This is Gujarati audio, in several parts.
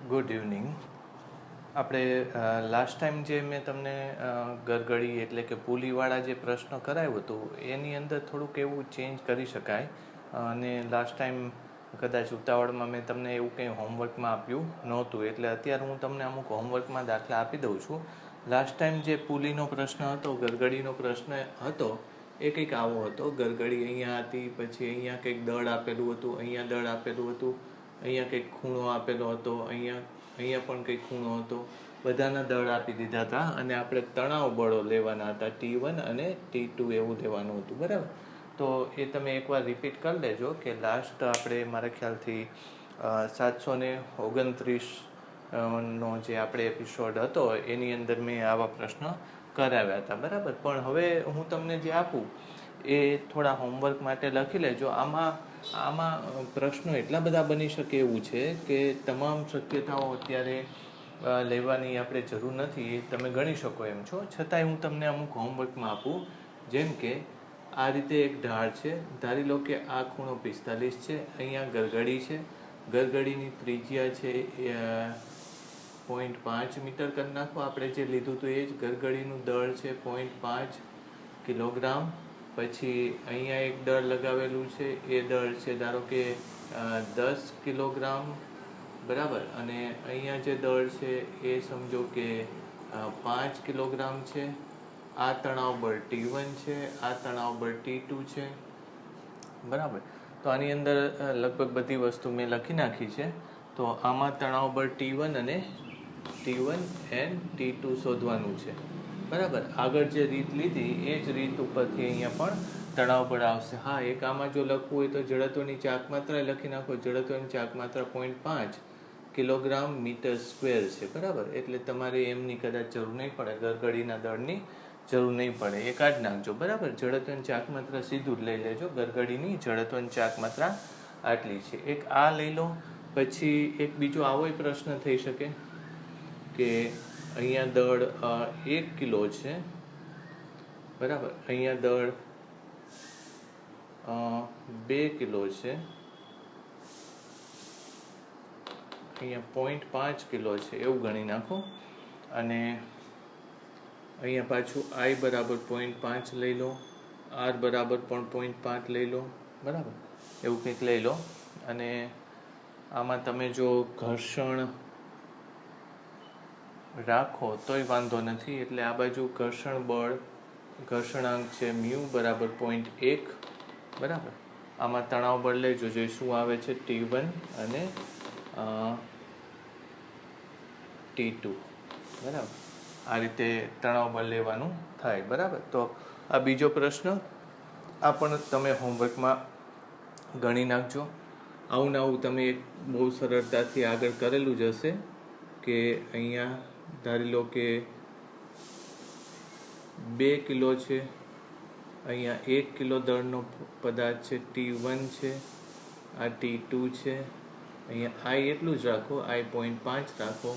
Good evening. આપણે લાસ્ટ ટાઈમ જે મેં તમને ગરગડી એટલે કે પુલીવાળા જે પ્રશ્ન કરાવ્યું હતું એની અંદર થોડુંક એવું ચેન્જ કરી શકાય. અને લાસ્ટ ટાઈમ કદાચ ઉતાવળમાં મેં તમને એવું કંઈ હોમવર્કમાં આપ્યું નહોતું, એટલે અત્યારે હું તમને અમુક હોમવર્કમાં દાખલા આપી દઉં છું. લાસ્ટ ટાઈમ જે પુલીનો પ્રશ્ન હતો, ગરગડીનો પ્રશ્ન હતો, એ કંઈક આવો હતો. ગરગડી અહીંયા હતી, પછી અહીંયા કંઈક દળ આપેલું હતું, અહીંયા દળ આપેલું હતું, અહીંયા કંઈક ખૂણો આપેલો હતો, અહીંયા પણ કંઈક ખૂણો હતો. બધાના દળ આપી દીધા હતા અને આપણે તણાવ બળો લેવાના હતા, T1 અને T2 એવું લેવાનું હતું. બરાબર? તો એ તમે એકવાર રિપીટ કરી લેજો કે લાસ્ટ આપણે મારા ખ્યાલથી 729 નો જે આપણે એપિસોડ હતો એની અંદર મેં આવા પ્રશ્ન કરાવ્યા હતા. બરાબર? પણ હવે હું તમને જે આપું એ થોડા હોમવર્ક માટે લખી લેજો. આમાં પ્રશ્નો એટલા બધા બની શકે એવું છે કે તમામ શક્યતાઓ અત્યારે લેવાની આપણે જરૂર નથી, એ તમે ગણી શકો એમ છો. છતાંય હું તમને અમુક હોમવર્કમાં આપું. જેમ કે આ રીતે એક ઢાળ છે, ધારી લો કે આ ખૂણો 45 છે, અહીંયા ગરગડી છે, ગરગડીની ત્રિજ્યા છે 0.5 મીટર કરી નાખો. આપણે જે લીધું હતું એ જ. ગરગડીનું દળ છે 0.5 કિલોગ્રામ. પછી અહીંયા એક દળ લગાવેલું છે, એ દળ છે ધારો કે 10 કિલોગ્રામ. બરાબર? અને અહીંયા જે દળ છે એ સમજો કે 5 કિલોગ્રામ છે. આ તણાવ બળ T1 છે, આ તણાવ બળ T2 છે. બરાબર? તો આની અંદર લગભગ બધી વસ્તુ મેં લખી નાખી છે. તો આમાં તણાવ બળ T1 અને T1 and T2 શોધવાનું છે. બરાબર? આગળ જે રીત લીધી એ જ રીત ઉપરથી અહીંયા પણ તણાવ બળ આવશે. હા, એક આમાં જો લખવું હોય તો જડત્વની ચાક માત્રા લખી નાખો. જડત્વની ચાક માત્રા 0.5 કિલોગ્રામ મીટર સ્ક્વેર છે. બરાબર? એટલે તમારે એમની કદાચ જરૂર નહીં પડે, ગરગડીના દળની જરૂર નહીં પડે, એ કાઢી નાખજો. બરાબર? જડત્વની ચાક માત્રા સીધું જ લઈ લેજો. ગરગડીની જડત્વની ચાક માત્રા આટલી છે. એક આ લઈ લો. પછી એક બીજો આવો પ્રશ્ન થઈ શકે કે અહીંયા દળ 1 કિલો છે. બરાબર? અહીંયા દળ 2 કિલો છે, અહીંયા 0.5 કિલો છે, એવું ગણી નાખો. અને અહીંયા પાછું I બરાબર 0.5 લઈ લો, R બરાબર પણ 0.5 લઈ લો. બરાબર? એવું કંઈક લઈ લો. અને આમાં તમે જો ઘર્ષણ રાખો તોય વાંધો નથી, એટલે આ બાજુ ઘર્ષણાંક છે μ બરાબર 0.1. બરાબર? આમાં તણાવ બળ લેજો, જે શું આવે છે T1 અને T2. બરાબર? આ રીતે તણાવ બળ લેવાનું થાય. બરાબર? તો આ બીજો પ્રશ્ન, આ પણ તમે હોમવર્કમાં ગણી નાખજો. આવું આવું તમે એક બહુ સરળતાથી આગળ કરેલું જ હશે કે અહીંયા ધારી લો કે 2 કિલો છે, અહીંયા 1 કિલો દળનો પદાર્થ છે, T1 છે, આ T2 છે. અહીંયા I એટલું જ રાખો, I 0.5 રાખો.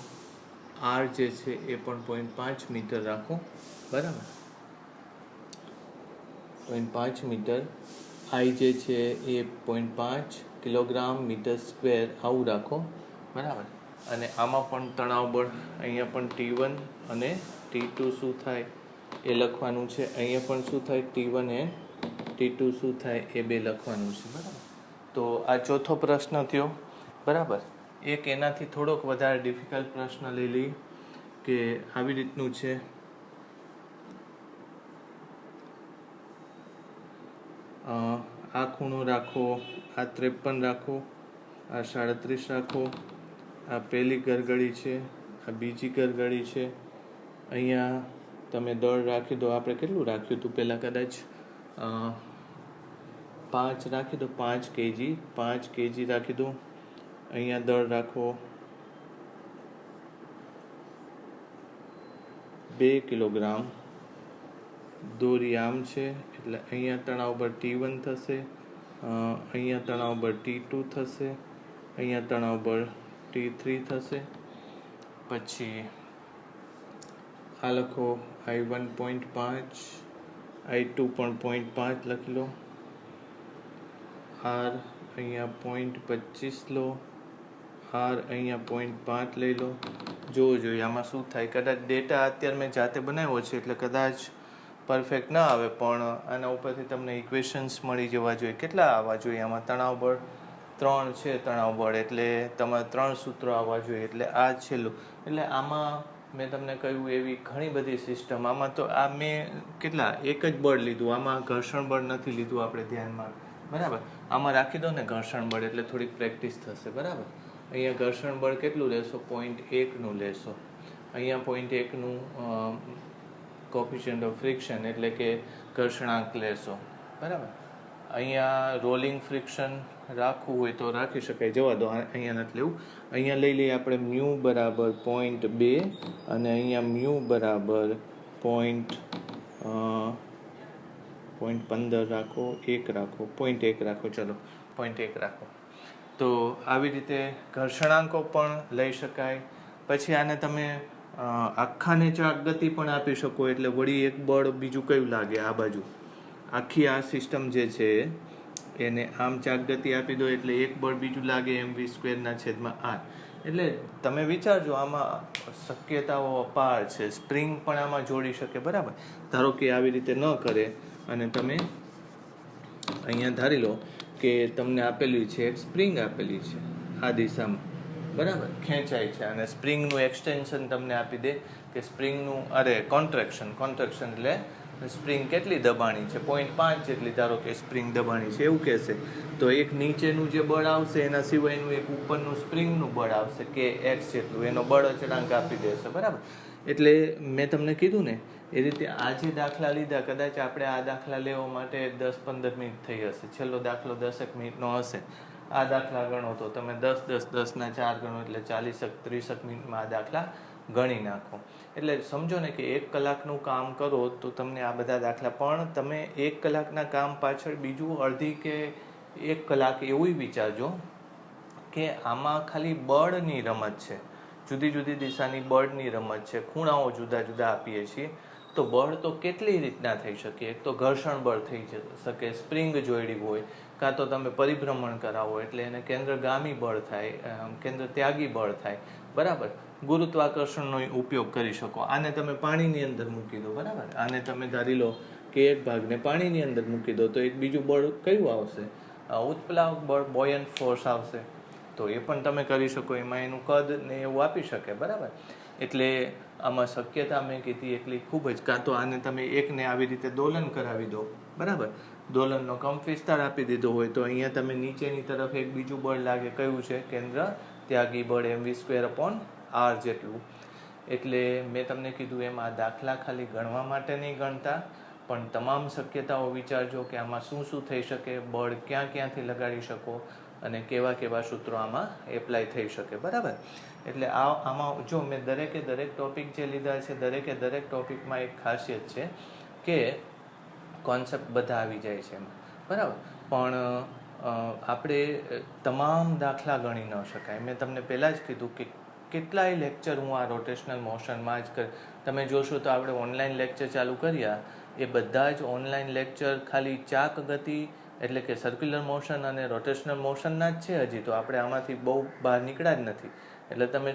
R જે છે એ પણ 0.5 મીટર રાખો. બરાબર? 0.5 મીટર. I જે છે એ 0.5 કિલોગ્રામ મીટર સ્ક્વેર આવું રાખો. બરાબર? અને આમાં પણ તણાવ બળ અહીંયા પણ T1 અને T2 શું થાય એ લખવાનું છે. અહીંયા પણ શું થાય, T1 અને T2 શું થાય એ બે લખવાનું છે. બરાબર? તો આ ચોથો પ્રશ્ન થયો. બરાબર? એક એનાથી થોડોક વધારે ડિફિકલ્ટ પ્રશ્ન લઈ લઈએ કે આવી રીતનું છે. આ ખૂણો રાખો, આ 53 રાખો, આ 37 રાખો. આ પહેલી ગરગડી છે, આ બીજી ગરગડી છે. અહીંયા તમે દળ રાખી દો. આપણે કેટલું રાખ્યું હતું પહેલાં? કદાચ 5 રાખી દો, 5 kg. 5 kg રાખી દો. અહીંયા દળ રાખો 2 કિલોગ્રામ. દોરી આમ છે એટલે અહીંયા તણાવ બળ T1 થશે, અહીંયા તણાવ બળ T2 થશે, અહીંયા તણાવ બળ T3 થશે. પછી આ લખો I1 0.5, I2 પણ 0.5 લખી લો. R અહીંયા 0.25 લો, આર અહીંયા 0.5 લઈ લો. જોવું જોઈએ આમાં શું થાય. કદાચ ડેટા અત્યારે મેં જાતે બનાવ્યો છે એટલે કદાચ પરફેક્ટ ના આવે, પણ આના ઉપરથી તમને ઇક્વેશન્સ મળી જવા જોઈએ. કેટલા આવવા જોઈએ આમાં? તણાવ બળ 3 છે, તણાવ બળ એટલે તમારે 3 સૂત્રો આવવા જોઈએ. એટલે આ છેલ્લું. એટલે આમાં મેં તમને કહ્યું એવી ઘણી બધી સિસ્ટમ. આમાં તો આ મેં કેટલા એક જ બળ લીધું, આમાં ઘર્ષણ બળ નથી લીધું આપણે ધ્યાનમાં, બરાબર. આમાં રાખી દો ને ઘર્ષણ બળ એટલે થોડીક પ્રેક્ટિસ થશે, બરાબર. અહીંયા ઘર્ષણ બળ કેટલું લેશો? 0.1નું લેશો. અહીંયા 0.1નું કોફિશિયન્ટ ઓફ ફ્રિક્શન એટલે કે ઘર્ષણાંક લેશો, બરાબર. અહીંયા રોલિંગ ફ્રિક્શન રાખવું હોય તો રાખી શકાય, જવા દો, અહીંયા નથી લેવું. અહીંયા લઈ લઈએ આપણે મ્યુ બરાબર 0.2 અને અહીંયા મ્યુ બરાબર 0.15 રાખો, 1 રાખો, 0.1 રાખો, ચલો 0.1 રાખો. તો આવી રીતે ઘર્ષણાંકો પણ લઈ શકાય. પછી આને તમે આખાને ચાક ગતિ પણ આપી શકો, એટલે વળી એક બળ બીજું કયું લાગે આ બાજુ. આખી આ સિસ્ટમ જે છે એને આમ ચાક ગતિ આપી દો એટલે એક બળ બીજું લાગે mv²/r. એટલે તમે વિચારજો, આમાં શક્યતાઓ અપાર છે. સ્પ્રિંગ પણ આમાં જોડી શકે, બરાબર. ધારો કે આવી રીતે ન કરે અને તમે અહીંયા ધારી લો કે તમને આપેલી છે એક સ્પ્રિંગ આપેલી છે આ દિશામાં, બરાબર, ખેંચાય છે, અને સ્પ્રિંગનું એક્સટેન્શન તમને આપી દે કે સ્પ્રિંગનું કોન્ટ્રેક્શન એટલે સ્પ્રિંગ કેટલી દબાણી છે? 0.5 જેટલી ધારો કે સ્પ્રિંગ દબાણી છે એવું કહેશે. તો એક નીચેનું જે બળ આવશે એના સિવાયનું એક ઉપરનું સ્પ્રિંગનું બળ આવશે કે x જેટલું, એનો બળ અચળાંક આપી દેશે, બરાબર. એટલે મેં તમને કીધું ને એ રીતે આ જે દાખલા લીધા, કદાચ આપણે આ દાખલા લેવા માટે 10-15 મિનિટ થઈ હશે. છેલ્લો દાખલો 10 મિનિટનો હશે. આ દાખલા ગણો તો તમે 10 ના 4 ગણો એટલે 40-30 મિનિટમાં આ દાખલા ગણી નાખો. એટલે સમજો ને કે 1 કલાકનું કામ કરો તો તમને આ બધા દાખલા, પણ તમે 1 કલાકના કામ પાછળ બીજું અડધી કે 1 કલાક એવું વિચારજો કે આમાં ખાલી બળની રમત છે, જુદી જુદી દિશાની બળની રમત છે, ખૂણાઓ જુદા જુદા આપીએ છીએ. તો બળ તો કેટલી રીતના થઈ શકે? એક તો ઘર્ષણ બળ થઈ શકે, સ્પ્રિંગ જોઈડી હોય, કાં તો તમે પરિભ્રમણ કરાવો એટલે એને કેન્દ્રગામી બળ થાય, કેન્દ્ર ત્યાગી બળ થાય, બરાબર. ગુરુત્વાકર્ષણનો ઉપયોગ કરી શકો. આને તમે પાણીની અંદર મૂકી દો, બરાબર. આને તમે ધારી લો કે એક ભાગને પાણીની અંદર મૂકી દો તો એક બીજું બળ કયું આવશે? ઉત્પ્લાવક બળ, બોયન્ટ ફોર્સ આવશે. તો એ પણ તમે કરી શકો. એમાં એનું કદ ને એવું આપી શકે, બરાબર. એટલે આમાં શક્યતા મેં કીધી એટલી ખૂબ જ. કાં તો આને તમે એકને આવી રીતે દોલન કરાવી દો, બરાબર. દોલનનો કંપ વિસ્તાર આપી દીધો હોય તો અહીંયા તમે નીચેની તરફ એક બીજું બળ લાગે, કયું છે? કેન્દ્ર ત્યાગી બળ mv²/r જેટલું. એટલે મેં તમને કીધું એમ આ દાખલા ખાલી ગણવા માટે નહીં ગણતા, પણ તમામ શક્યતાઓ વિચારજો કે આમાં શું શું થઈ શકે, બળ ક્યાં ક્યાંથી લગાડી શકો અને કેવા કેવા સૂત્રો આમાં એપ્લાય થઈ શકે, બરાબર. એટલે આમાં જો મેં દરેકે દરેક ટોપિક જે લીધા છે, દરેકે દરેક ટોપિકમાં એક ખાસિયત છે કે કોન્સેપ્ટ બધા આવી જાય છે એમાં, બરાબર. પણ આપણે તમામ દાખલા ગણી ન શકાય. મેં તમને પહેલાં જ કીધું કે કેટલાય લેક્ચર હું આ રોટેશનલ મોશનમાં જ તમે જોશો તો આપણે ઓનલાઈન લેક્ચર ચાલુ કર્યા, એ બધા જ ઓનલાઈન લેક્ચર ખાલી ચાક ગતિ એટલે કે સર્ક્યુલર મોશન અને રોટેશનલ મોશનના જ છે. હજી તો આપણે આમાંથી બહુ બહાર નીકળ્યા જ નથી. એટલે તમે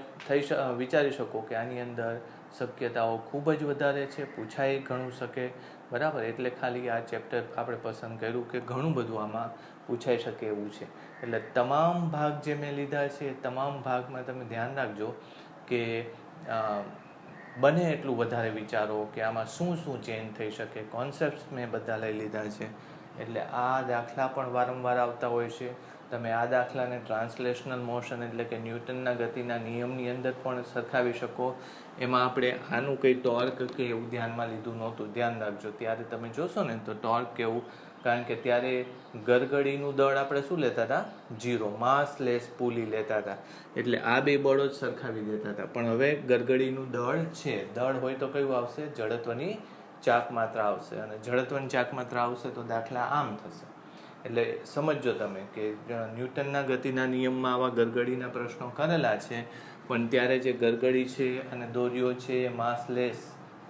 વિચારી શકો કે આની અંદર શક્યતાઓ ખૂબ જ વધારે છે, પૂછાય ઘણું શકે, બરાબર. એટલે ખાલી આ ચેપ્ટર આપણે પસંદ કર્યું કે ઘણું બધું આમાં પૂછાઈ શકે એવું છે. એટલે તમામ ભાગ જે મેં લીધા છે તમામ ભાગમાં તમે ધ્યાન રાખજો કે બને એટલું વધારે વિચારો કે આમાં શું શું ચેન્જ થઈ શકે. કોન્સેપ્ટ્સ મેં બધા લઈ લીધા છે. એટલે આ દાખલા પણ વારંવાર આવતા હોય છે. તમે આ દાખલાને ટ્રાન્સલેશનલ મોશન એટલે કે ન્યૂટનના ગતિના નિયમની અંદર પણ સરખાવી શકો. એમાં આપણે આનું કંઈ ટોર્ક કે એવું ધ્યાનમાં લીધું નહોતું, ધ્યાન રાખજો. ત્યારે તમે જોશો ને તો ટોર્ક કેવું, કારણ કે ત્યારે ગરગડીનું દળ આપણે શું લેતા હતા? 0, માસલેસ પુલી લેતા હતા. એટલે આ બે બળો જ સરખાવી દેતા હતા. પણ હવે ગરગડીનું દળ છે, દળ હોય તો કયું આવશે? જડત્વની ચાક માત્રા આવશે, અને જડત્વની ચાક માત્રા આવશે તો દાખલા આમ થશે. એટલે સમજો તમે કે ન્યૂટનના ગતિના નિયમમાં આવા ગરગડીના પ્રશ્નો કરેલા છે, પણ ત્યારે જે ગરગડી છે અને દોરીઓ છે એ માસલેસ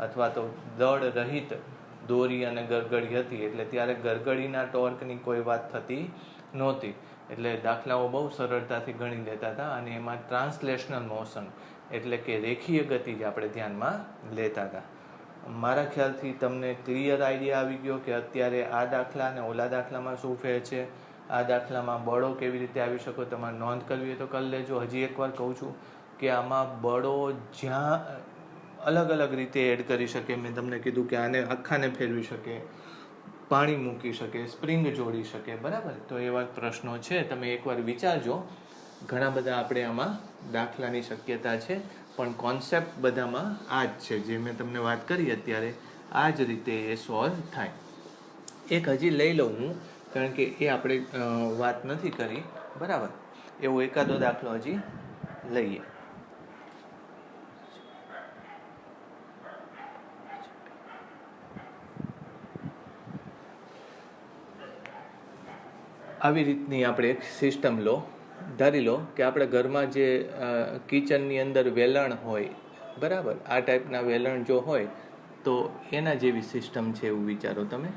અથવા તો દળ રહિત દોરી અને ગરગડી હતી. એટલે ત્યારે ગરગડીના ટોર્કની કોઈ વાત થતી નહોતી. એટલે દાખલાઓ બહુ સરળતાથી ગણી લેતા હતા અને એમાં ટ્રાન્સલેશનલ મોશન એટલે કે રેખીય ગતિ જ આપણે ધ્યાનમાં લેતા હતા. મારા ખ્યાલથી તમને ક્લિયર આઈડિયા આવી ગયો કે અત્યારે આ દાખલા અને ઓલા દાખલામાં શું ફેર છે, આ દાખલામાં બળો કેવી રીતે આવી શકો. તમારે નોંધ કરવી હોય તો કરી લેજો. હજી એકવાર કહું છું કે આમાં બળો જ્યાં અલગ અલગ રીતે એડ કરી શકે. મેં તમને કીધું કે આને આખાને ફેરવી શકે, પાણી મૂકી શકે, સ્પ્રિંગ જોડી શકે, બરાબર. તો એવા પ્રશ્નો છે, તમે એકવાર વિચારજો. ઘણા બધા આપણે આમાં દાખલાની શક્યતા છે, પણ કોન્સેપ્ટ બધામાં આ જ છે જે મેં તમને વાત કરી અત્યારે, આ જ રીતે એ સોલ્વ થાય. એક હજી લઈ લઉં હું, કારણ કે એ આપણે વાત નથી કરી, બરાબર. એવો એકાદો દાખલો હજી લઈએ. આવી રીતની આપણે એક સિસ્ટમ લો. ધારી લો કે આપણે ઘરમાં જે કિચનની અંદર વેલણ હોય, બરાબર, આ ટાઈપના વેલણ જો હોય તો એના જેવી સિસ્ટમ છે એવું વિચારો તમે.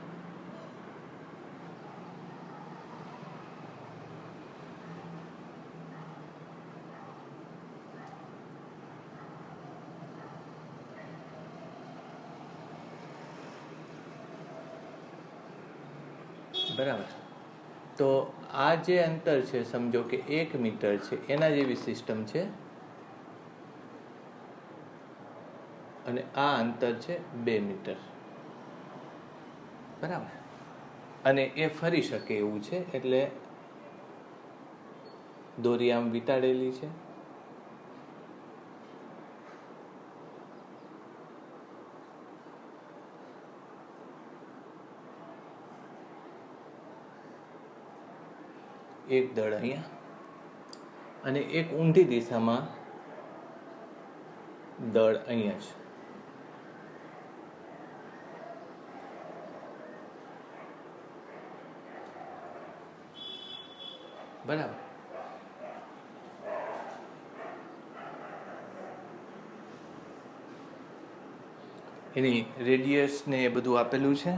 બરાબર. તો આ જે અંતર છે સમજો કે 1 મીટર છે, એના જેવી સિસ્ટમ છે, અને આ અંતર છે 2 મીટર, બરાબર. અને એ ફરી શકે એવું છે, એટલે દોરી આમ વીંટાળેલી છે. એક દળ અહીંયા અને એક ઊંધી દિશામાં દળ અહીંયા છે, બરાબર. એની રેડિયસ ને એ બધું આપેલું છે.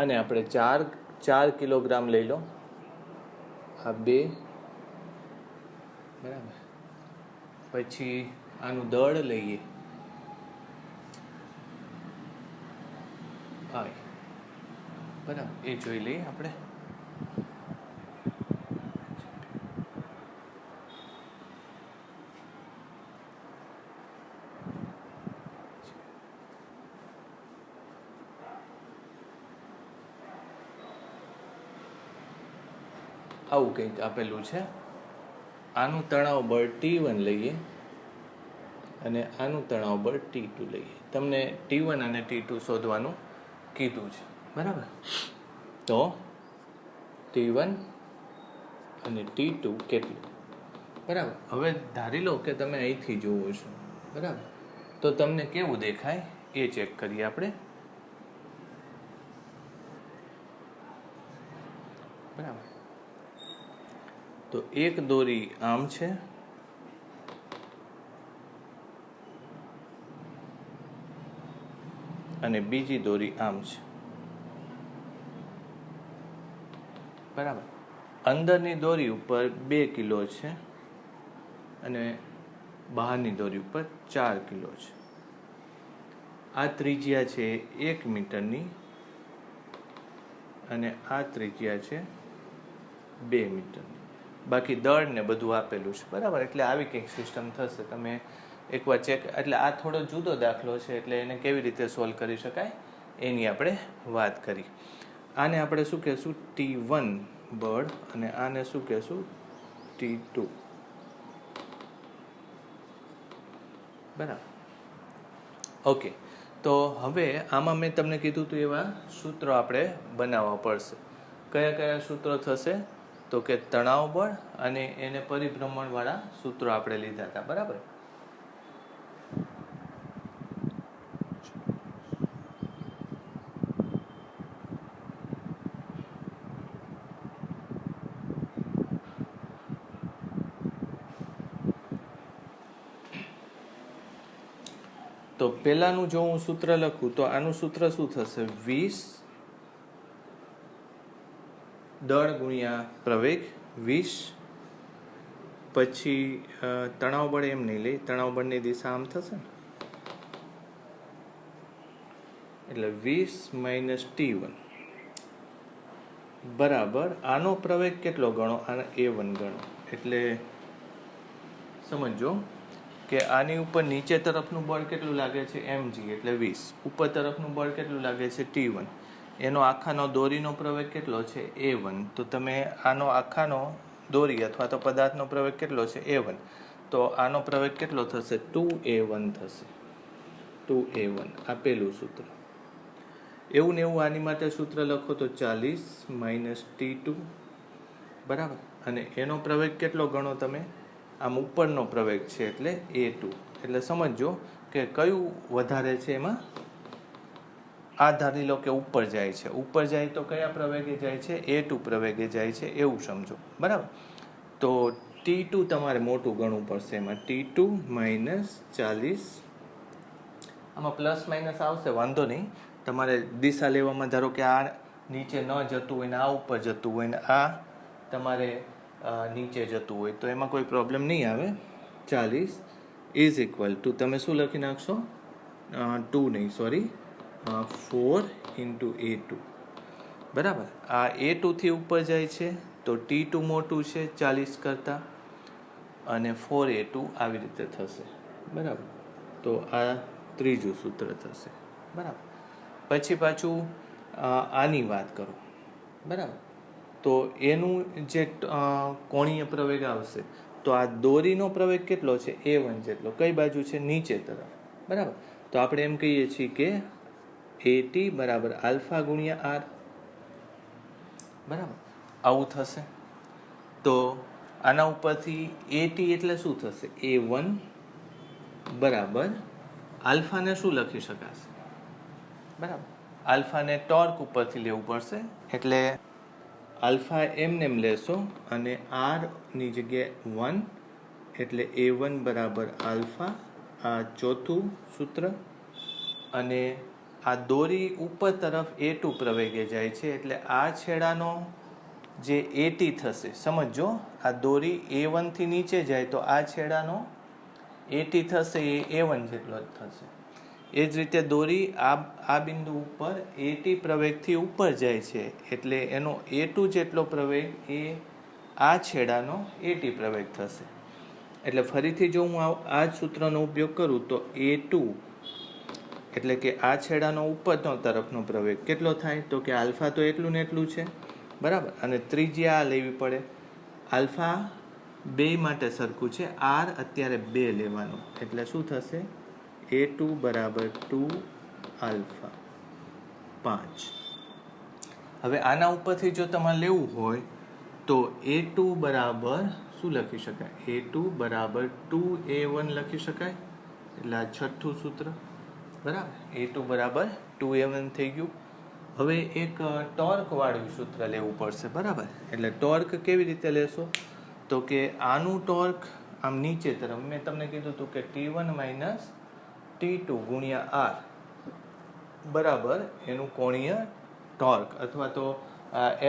આને આપણે 4 કિલોગ્રામ લઈ લો. આ 2, બરાબર. પછી આનું દળ લઈએ, બરાબર. એ જોઈ લઈએ આપણે. આવું કંઈક આપેલું છે. આનું તણાવ બળ T1 લઈએ અને આનું તણાવ બળ T2 લઈએ. તમને T1 અને T2 શોધવાનું કીધું છે, બરાબર. તો T1 અને T2 કેટલું, બરાબર. હવે ધારી લો કે તમે અહીંથી જુઓ છો, બરાબર. તો તમને કેવું દેખાય એ ચેક કરીએ આપણે, બરાબર. તો એક દોરી આમ છે અને બીજી દોરી આમ છે, બરાબર. અંદરની દોરી ઉપર 2 કિલો છે અને બહારની દોરી ઉપર 4 કિલો છે. આ ત્રિજ્યા છે 1 મીટરની અને આ ત્રિજ્યા છે 2 મીટરની. બાકી દળ ને બધું આપેલું છે, બરાબર. એટલે આવી કંઈક સિસ્ટમ થશે. તમે એકવાર ચેક, એટલે આ થોડો જુદો દાખલો છે, એટલે એને કેવી રીતે સોલ્વ કરી શકાય એની આપણે વાત કરી. આને આપણે શું કહેશું, T1 બળ, અને આને શું કહેશું, T2, બરાબર. ઓકે. તો હવે આમાં મેં તમને કીધું હતું એવા સૂત્રો આપણે બનાવવા પડશે. કયા કયા સૂત્રો થશે, તો કે તણાવ બળ અને એને પરિભ્રમણવાળા સૂત્રો આપણે લીધા હતા, બરાબર. તો તો પહેલાનું જો હું સૂત્ર લખું તો આનું સૂત્ર શું થશે? 20 દળ ગુણ્યા પ્રવેગ 20, પછી તણાવ બળ એમ નહીં લઈ, તણાવ બળની દિશા આમ થશે ને, એટલે 20 માઇનસ T1 બરાબર આનો પ્રવેગ કેટલો ગણો? આનો A1 ગણો. એટલે સમજો કે આની ઉપર નીચે તરફનું બળ કેટલું લાગે છે? mg એટલે 20. ઉપર તરફનું બળ કેટલું લાગે છે? T1. એનો આખાનો દોરીનો પ્રવેગ કેટલો છે? A1. તો તમે આનો આખાનો દોરી અથવા તો પદાર્થનો પ્રવેગ કેટલો છે? A1. તો આનો પ્રવેગ કેટલો થશે? 2A1 થશે. 2A1 આ પહેલું સૂત્ર. એવું ને એવું આની માટે સૂત્ર લખો તો 40 માઇનસ T2 બરાબર. અને એનો પ્રવેગ કેટલો ગણો તમે? આમ ઉપરનો પ્રવેગ છે એટલે A2. એટલે સમજો કે કયું વધારે છે એમાં? આ ધારી લો કે ઉપર જાય છે. ઉપર જાય તો કયા પ્રવેગે જાય છે? A2 પ્રવેગે જાય છે એવું સમજો બરાબર. તો T2 તમારે મોટું ગણવું પડશે એમાં. T2 minus 40. આમાં પ્લસ માઇનસ આવશે, વાંધો નહીં. તમારે દિશા લેવામાં ધારો કે આ નીચે ન જતું હોય ને આ ઉપર જતું હોય ને આ તમારે નીચે જતું હોય તો એમાં કોઈ પ્રોબ્લેમ નહીં આવે. 40 ઇઝ ઇક્વલ ટુ તમે શું લખી નાખશો? 2 નહીં, સોરી, 4 ઇન્ટુ A2 બરાબર. આ A2 થી ઉપર જાય છે તો T2 મોટું છે 40 કરતાં, અને 4A2 આવી રીતે થશે બરાબર. તો આ ત્રીજું સૂત્ર થશે બરાબર. પછી પાછું આની વાત કરો બરાબર. તો એનું જે કોણીય પ્રવેગ આવશે તો આ દોરીનો પ્રવેગ કેટલો છે? A1 જેટલો. કઈ બાજુ છે? નીચે તરફ બરાબર. તો આપણે એમ કહીએ છીએ કે AT બરાબર આલ્ફા ગુણ્યા R બરાબર. આવું થશે. તો આના ઉપરથી AT એટલે શું થશે? A1 બરાબર આલ્ફાને શું લખી શકાશે? બરાબર. આલ્ફાને ટોર્ક ઉપરથી લેવું પડશે એટલે આલ્ફા એમને એમ લેશો અને R ની જગ્યાએ 1 એટલે A1 બરાબર આલ્ફા. આ ચોથું સૂત્ર. અને આ દોરી ઉપર તરફ A2 પ્રવેગે જાય છે એટલે આ છેડાનો જે AT થશે, સમજો આ દોરી A1 થી નીચે જાય તો આ છેડાનો AT થશે એ A1 જેટલો જ થશે. એ જ રીતે દોરી આ બિંદુ ઉપર AT પ્રવેગથી ઉપર જાય છે એટલે એનો A2 જેટલો પ્રવેગ એ આ છેડાનો AT પ્રવેગ થશે. એટલે ફરીથી જો હું આ જ સૂત્રનો ઉપયોગ કરું તો A2 એટલે કે આ છેડાનો ઉપરનો તરફનો પ્રવેગ કેટલો થાય? તો કે આલ્ફા તો એટલું ને એટલું છે બરાબર. અને ત્રિજ્યા આ લેવી પડે. આલ્ફા બે માટે સરખું છે, R અત્યારે 2 લેવાનું એટલે શું થશે? A2 બરાબર 2 આલ્ફા 5. હવે આના ઉપરથી જો તમારે લેવું હોય તો A2 બરાબર શું લખી શકાય? A2 બરાબર 2A1 લખી શકાય. એટલે આ છઠ્ઠું સૂત્ર બરાબર. A2 બરાબર 2A1 થઈ ગયું. હવે એક ટોર્ક વાળું સૂત્ર લેવું પડશે બરાબર. એટલે ટોર્ક કેવી રીતે લેશો? તો કે આનું ટોર્ક આમ નીચે તરફ, મેં તમને કીધું હતું કે T1 માઇનસ T2 ગુણ્યા R બરાબર એનું કોણીય ટોર્ક અથવા તો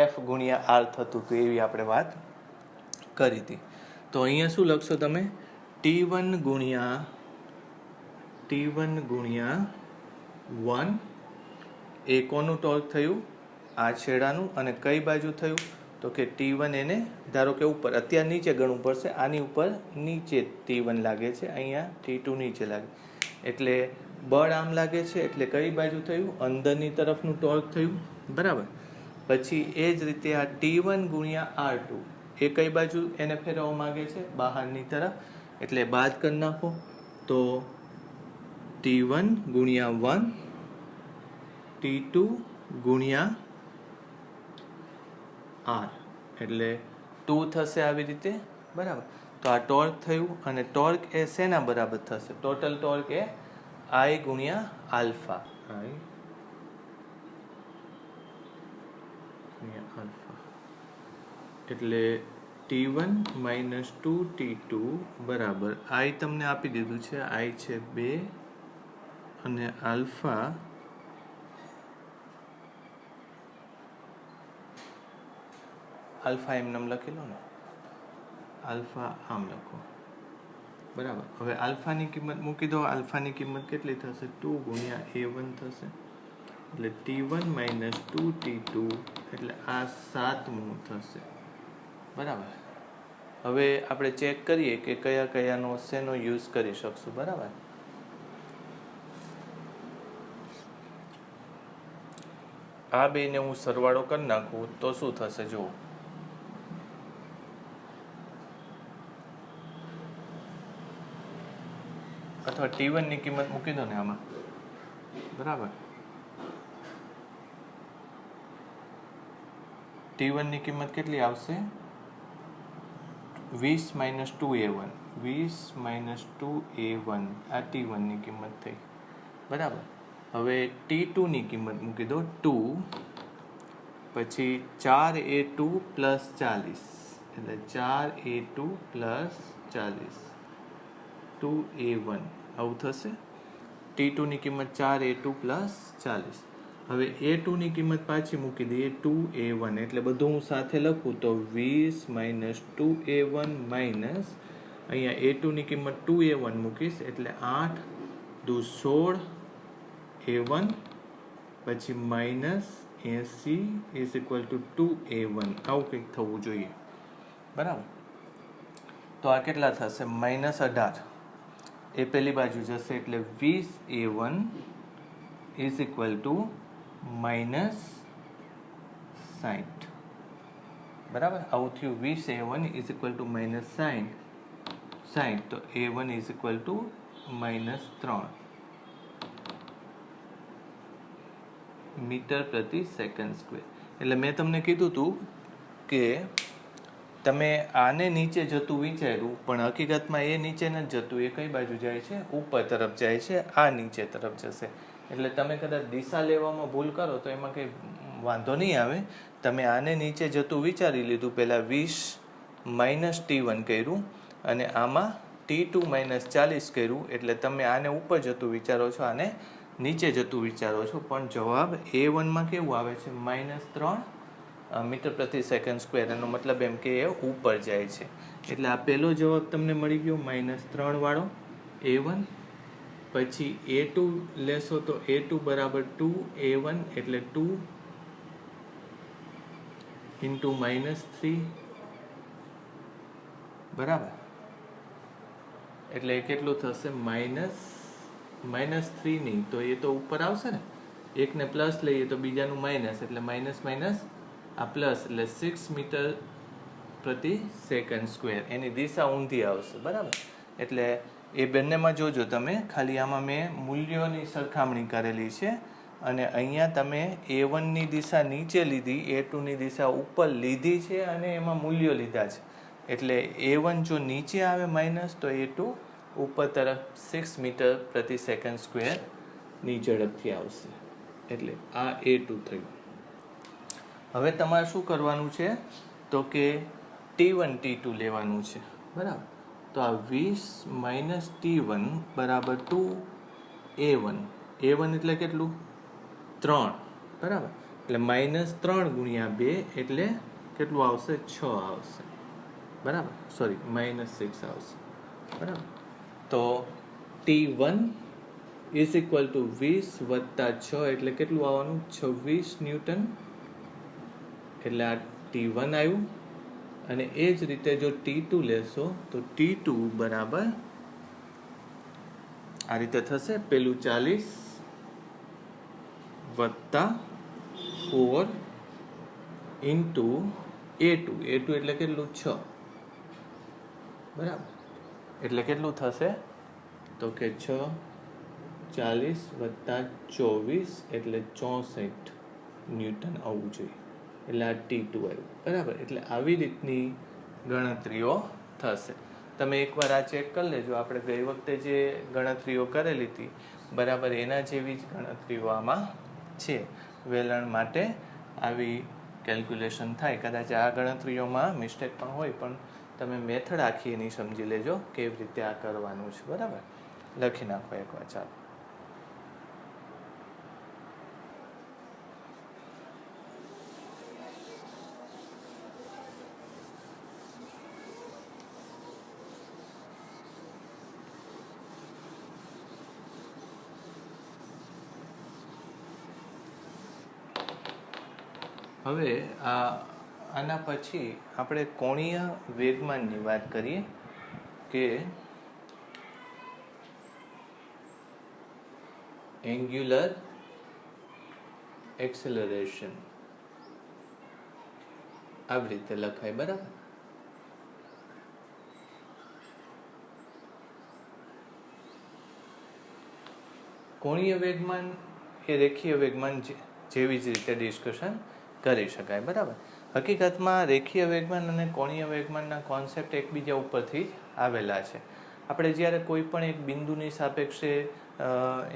F ગુણ્યા R થતું હતું એવી આપણે વાત કરી હતી. તો અહીંયા શું લખશો તમે? T1 ગુણ્યા 1 એ કોનું ટોર્ક થયું? આ છેડાનું. અને કઈ બાજુ થયું? તો કે T1 એને ધારો કે ઉપર, અત્યારે નીચે ગણવું પડશે. આની ઉપર નીચે T1 લાગે છે, અહીંયા T2 નીચે લાગે એટલે બળ આમ લાગે છે એટલે કઈ બાજુ થયું? અંદરની તરફનું ટોર્ક થયું બરાબર. પછી એ જ રીતે આ T1 ગુણ્યા R2 એ કઈ બાજુ એને ફેરવવા માંગે છે? બહારની તરફ. એટલે બાદ કરી નાખો તો T1 ગુણ્યા 1 T2 ગુણ્યા R એટલે 2 થશે આવી રીતે બરાબર. તો આ ટોર્ક થયું. અને ટોર્ક એ શેના બરાબર થશે? ટોટલ ટોર્ક એ I ગુણ્યા આલ્ફા. I ગુણ્યા આલ્ફા એટલે T1 માઇનસ 2 T2 બરાબર I તમને આપી દીધું છે. I છે 2 અને આલ્ફા આલ્ફા એમ નામ લખી લો ને, આલ્ફા આમ લખો, બરાબર. હવે આલ્ફાની કિંમત મૂકી દો. આલ્ફાની કિંમત કેટલી થશે? 2 ગુણ્યા a1 થશે, એટલે t1 માઇનસ 2t2, એટલે આ 7મું થશે, બરાબર. હવે આપણે ચેક કરીએ કે કયા કયાનો શેનો યુઝ કરી શકશું, બરાબર. આ બેને હું સરવાળો કરી નાખું તો શું થશે જુઓ. અથવા t1 ની કિંમત મૂકી દો ને આમાં, બરાબર. t1 ની કિંમત કેટલી આવશે? 20 માઇનસ 2a1, 20 માઇનસ 2a1, આ t1 ની કિંમત થઈ, બરાબર. હવે t2 ની કિંમત મૂકી દો 2, પછી 4a2 પ્લસ 40, એટલે 4a2 પ્લસ 40, 2a1 આવું થશે. t2 ની કિંમત 4a2 પ્લસ 40. હવે a2 ની કિંમત પાછી મૂકી દઈએ 2a1, એટલે બધું હું સાથે લખું તો 20 માઇનસ 2a1 માઇનસ અહીંયા a2 ની કિંમત 2a1 મૂકીશ, એટલે 8 દુ 16a1, પછી minus 80 is equal two 2a1, આવું કંઈક થવું જોઈએ, બરાબર. તો આ કેટલા થશે? માઇનસ 18, એ પેલી બાજુ જશે, એટલે 20a1 is equal to minus 60, બરાબર. આવું થયું. 20a1 is equal to minus 60, તો a1 is equal to minus 3 metre પ્રતિ સેકન્ડ સ્ક્વેર. એટલે મેં તમને કીધું હતું કે તમે આને નીચે જતું વિચાર્યું, પણ હકીકતમાં એ નીચે નથી જતું, એ કઈ બાજુ જાય છે? ઉપર તરફ જાય છે, આ નીચે તરફ જશે. એટલે તમે કદાચ દિશા લેવામાં ભૂલ કરો તો એમાં કંઈ વાંધો નહીં આવે. તમે આને નીચે જતું વિચારી લીધું, પહેલાં 20 માઇનસ t1 કર્યું અને આમાં t2 માઇનસ 40 કર્યું, એટલે તમે આને ઉપર જતું વિચારો છો, આને નીચે જતું વિચારો છો, પણ જવાબ a1માં કેવું આવે છે? -3 મીટર પ્રતિ સેકન્ડ સ્ક્વેર. એનો મતલબ એમ કે એ ઉપર જાય છે. એટલે આ પહેલો જવાબ તમને મળી ગયો -3 વાળો a1. પછી a2 લેશો તો a2 બરાબર 2a1, એટલે 2 ઇન્ટુ -3, બરાબર. એટલે કેટલું થશે? -3 નહીં, તો એ તો ઉપર આવશે ને. એકને પ્લસ લઈએ તો બીજાનું માઇનસ, એટલે માઇનસ માઇનસ આ પ્લસ, એટલે 6 મીટર પ્રતિ સેકન્ડ સ્ક્વેર. એની દિશા ઊંધી આવશે, બરાબર. એટલે એ બંનેમાં જોજો તમે, ખાલી આમાં મેં મૂલ્યોની સરખામણી કરેલી છે અને અહીંયા તમે a1ની દિશા નીચે લીધી, a2ની દિશા ઉપર લીધી છે અને એમાં મૂલ્યો લીધા છે. એટલે a1 જો નીચે આવે માઇનસ, તો a2 ઉપર તરફ 6 મીટર પ્રતિ સેકન્ડ સ્ક્વેર ની ઝડપથી આવશે. એટલે આ a2 થયું. હવે તમારે શું કરવાનું છે? તો કે t1 t2 લેવાનું છે, બરાબર. તો આ 20 માઇનસ t1 બરાબર 2a1. a1 એટલે કેટલું? 3, બરાબર. એટલે -3 ગુણ્યા 2 એટલે કેટલું આવશે? 6 આવશે, બરાબર. સોરી, -6 આવશે, બરાબર. તો t1 ઇઝ ઇક્વલ ટુ 20 વત્તા 6 એટલે કેટલું આવવાનું? 26 ન્યૂટન. એટલે આ t1 આવ્યું. અને એ જ રીતે જો t2 લેશો તો t2 બરાબર આ રીતે થશે. પેલું 40 વત્તા 4 ઇન્ટુ a2. a2 એટલે કેટલું? 6, બરાબર. એટલે કેટલું થશે? તો કે 6, 40 વત્તા 24 એટલે 64 ન્યૂટન આવવું જોઈએ. એટલે આ t2 આવ્યું, બરાબર. એટલે આવી રીતની ગણતરીઓ થશે. તમે એકવાર આ ચેક કરી લેજો. આપણે ગઈ વખતે જે ગણતરીઓ કરેલી હતી, બરાબર એના જેવી જ ગણતરીઓ આમાં છે. વેલણ માટે આવી કેલ્ક્યુલેશન થાય. કદાચ આ ગણતરીઓમાં મિસ્ટેક પણ હોય, પણ તમે મેથડ આખી એની સમજી લેજો કેવી રીતે આ કરવાનું છે, બરાબર. લખી નાખો એકવાર, ચાલો. હવે આના પછી આપણે કોણીય વેગમાનની વાત કરીએ કે એન્ગ્યુલર એક્સેલરેશન આવી રીતે લખાય, બરાબર. કોણીય વેગમાન એ રેખીય વેગમાન જેવી જ રીતે ડિસ્કશન કરી શકાય, બરાબર. હકીકતમાં રેખીય વેગમાન અને કોણીય વેગમાનના કોન્સેપ્ટ એકબીજા ઉપરથી જ આવેલા છે. આપણે જ્યારે કોઈ પણ એક બિંદુની સાપેક્ષે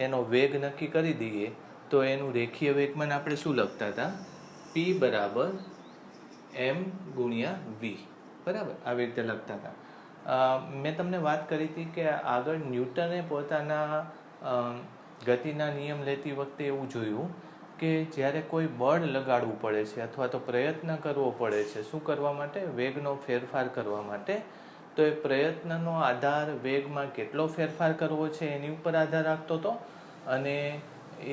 એનો વેગ નક્કી કરી દઈએ તો એનું રેખીય વેગમાન આપણે શું લખતા હતા? P બરાબર m ગુણ્યા v, બરાબર, આવી રીતે લખતા હતા. મેં તમને વાત કરી હતી કે આગળ ન્યૂટને પોતાના ગતિના નિયમ લેતી વખતે એવું જોયું કે જ્યારે કોઈ બળ લગાડવું પડે છે અથવા તો પ્રયત્ન કરવો પડે છે, શું કરવા માટે? વેગનો ફેરફાર કરવા માટે. તો એ પ્રયત્નનો આધાર વેગમાં કેટલો ફેરફાર કરવો છે એની ઉપર આધાર રાખતો હતો અને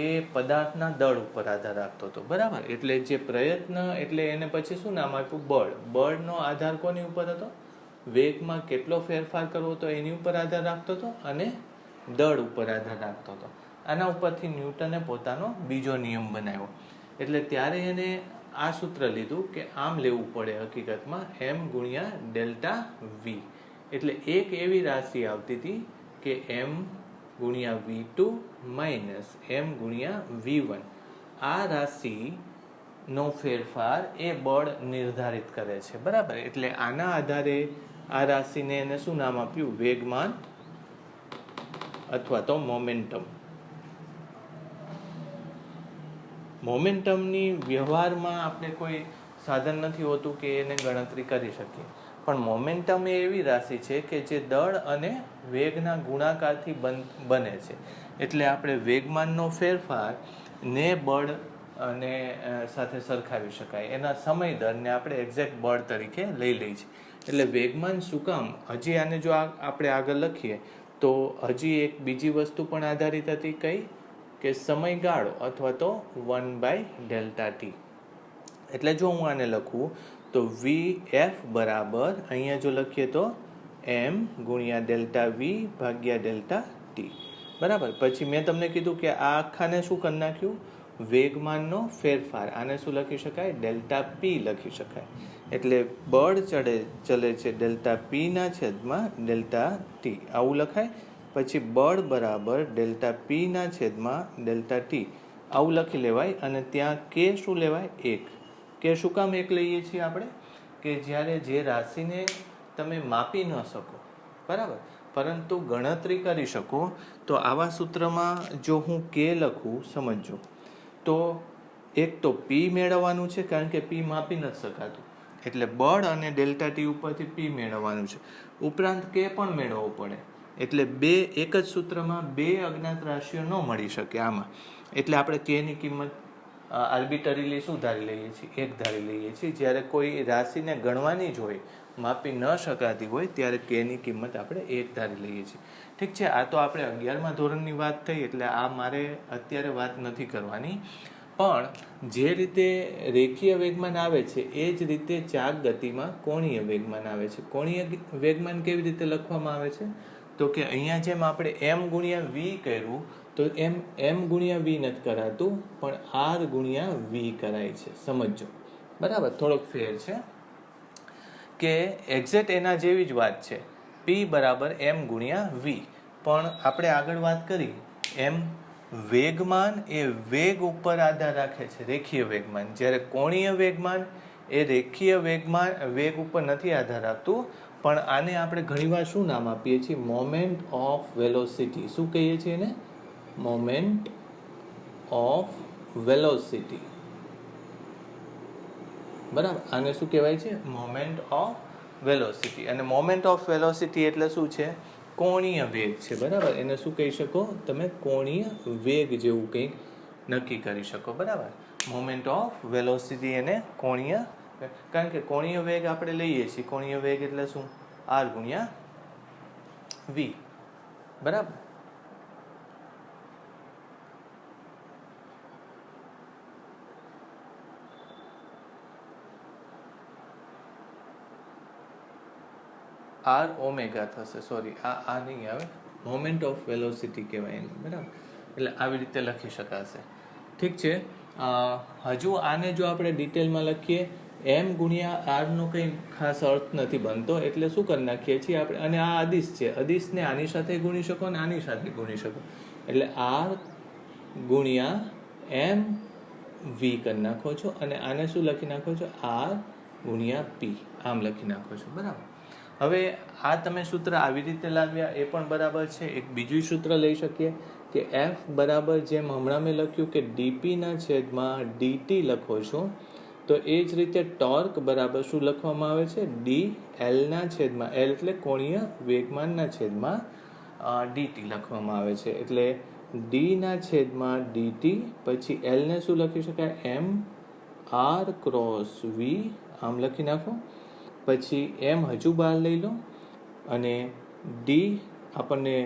એ પદાર્થના દળ ઉપર આધાર રાખતો હતો, બરાબર. એટલે જે પ્રયત્ન એટલે એને પછી શું નામ આપ્યું? બળ. બળનો આધાર કોની ઉપર હતો? વેગમાં કેટલો ફેરફાર કરવો હતો એની ઉપર આધાર રાખતો હતો અને દળ ઉપર આધાર રાખતો હતો. આના ઉપરથી ન્યૂટને પોતાનો બીજો નિયમ બનાવ્યો. એટલે ત્યારે એને આ સૂત્ર લીધું કે આમ લેવું પડે હકીકતમાં m ગુણ્યા ડેલ્ટા v. એટલે એક એવી રાશિ આવતી હતી કે m ગુણ્યા v2 માઇનસ m ગુણ્યા v1. આ રાશિનો ફેરફાર એ બળ નિર્ધારિત કરે છે, બરાબર. એટલે આના આધારે આ રાશિને એને શું નામ આપ્યું? વેગમાન અથવા તો મોમેન્ટમ. મોમેન્ટમની વ્યવહારમાં આપણે કોઈ સાધન નથી હોતું કે એને ગણતરી કરી શકીએ, પણ મોમેન્ટમ એ એવી રાશિ છે કે જે દળ અને વેગના ગુણાકારથી બને છે. એટલે આપણે વેગમાનનો ફેરફાર ને બળ અને સાથે સરખાવી શકાય. એના સમય દરને આપણે એક્ઝેક્ટ બળ તરીકે લઈ લઈએ છીએ. એટલે વેગમાન શું કામ? હજી આને જો આપણે આગળ લખીએ તો હજી એક બીજી વસ્તુ પણ આધારિત હતી, કઈ? કે સમયગાળો અથવા તો 1/Δt. એટલે જો હું આને લખું તો vf બરાબર અહીંયા જો લખીએ તો m ગુણ્યા ડેલ્ટા v ભાગ્યા ડેલ્ટા t, બરાબર. પછી મેં તમને કીધું કે આ આખાને શું કરી નાખ્યું? વેગમાનનો ફેરફાર. આને શું લખી શકાય? ડેલ્ટા p લખી શકાય. એટલે બળ ચલે છે ડેલ્ટા p ના છેદમાં ડેલ્ટા t, આવું લખાય. પછી બળ બરાબર ડેલ્ટા p ના છેદમાં ડેલ્ટા t, આવું લખી લેવાય. અને ત્યાં કે શું લેવાય? 1. કે શું કામ 1 લઈએ છીએ આપણે? કે જ્યારે જે રાશિને તમે માપી ન શકો, બરાબર, પરંતુ ગણતરી કરી શકો, તો આવા સૂત્રમાં જો હું કે લખું, સમજો, તો એક તો p મેળવવાનું છે કારણ કે p માપી નથી શકાતું, એટલે બળ અને ડેલ્ટા t ઉપરથી p મેળવવાનું છે. ઉપરાંત કે પણ મેળવવો પડે. એટલે એક જ સૂત્રમાં બે અજ્ઞાત રાશિઓ ન મળી શકે આમાં. એટલે આપણે કે ની કિંમત આર્બિટરીલી શું ધારી લઈએ છીએ? 1 ધારી લઈએ છીએ. જ્યારે કોઈ રાશિને ગણવાની જ હોય, માપી ન શકાતી હોય, ત્યારે કે ની કિંમત આપણે 1 ધારી લઈએ છીએ. ઠીક છે. આ તો આપણે 11મા ધોરણની વાત થઈ, એટલે આ મારે અત્યારે વાત નથી કરવાની. પણ જે રીતે રેખીય વેગમાન આવે છે એ જ રીતે ચાક ગતિમાં કોણીય વેગમાન આવે છે. કોણીય વેગમાન કેવી રીતે લખવામાં આવે છે? તો કે અહીંયા જેમ આપણે m ગુણ્યા v કર્યું, તો m ગુણ્યા v નથી કરાતું, પણ r ગુણ્યા v કરાય છે. સમજો, બરાબર. થોડોક ફેર છે કે એક્ઝેક્ટ એના જેવી જ વાત છે. p બરાબર m ગુણ્યા v. પણ આપણે આગળ વાત કરી એમ વેગમાન એ વેગ ઉપર આધાર રાખે છે, રેખીય વેગમાન. જ્યારે કોણીય વેગમાન એ રેખીય વેગ ઉપર નથી આધાર રાખતું, પણ આને આપણે ઘણીવાર શું નામ આપીએ છીએ? Moment of velocity. શું કહીએ છીએ એને? મોમેન્ટ ઓફ વેલોસિટી, બરાબર. આને શું કહેવાય છે? Moment of velocity. અને મોમેન્ટ ઓફ વેલોસિટી એટલે શું છે? કોણીય વેગ છે, બરાબર. એને શું કહી શકો તમે? કોણીય વેગ જેવું કંઈક નક્કી કરી શકો, બરાબર. મોમેન્ટ ઓફ વેલોસિટી એને કોણીય, કારણ કે કોણીય વેગ આપણે લઈએ છીએ. કોણીય વેગ એટલે શું? r ગુણ્યા v, બરાબર. આર ઓમેગા થશે. સોરી, આ નહીં આવે, મોમેન્ટ ઓફ વેલોસિટી કહેવાય એને, બરાબર. એટલે આવી રીતે લખી શકાશે. ઠીક છે. હજુ આને જો આપણે ડિટેલમાં લખીએ, એમ ગુણ્યા આરનો કંઈ ખાસ અર્થ નથી બનતો, એટલે શું કરી નાખીએ છીએ આપણે, અને આ અદિશ છે, અદિશને આની સાથે ગુણી શકો અને આની સાથે ગુણી શકો, એટલે આર ગુણ્યા એમ વી કરી નાખો છો, અને આને શું લખી નાખો છો, આર ગુણ્યા પી, આમ લખી નાખો છો, બરાબર. હવે આ તમે સૂત્ર આવી રીતે લાવ્યા એ પણ બરાબર છે. એક બીજું સૂત્ર લઈ શકીએ કે એફ બરાબર, જેમ હમણાં મેં લખ્યું કે ડીપીના છેદમાં ડીટી લખો છો, તો એ જ રીતે ટોર્ક બરાબર શું લખવામાં આવે છે, ડી એલના છેદમાં, એલ એટલે કોણીય વેગમાનના છેદમાં ડીટી લખવામાં આવે છે. એટલે ડીના છેદમાં ડીટી, પછી એલને શું લખી શકાય, એમ આર ક્રોસ વી, આમ લખી નાખો. પછી એમ હજુ બહાર લઈ લો, અને ડી આપણને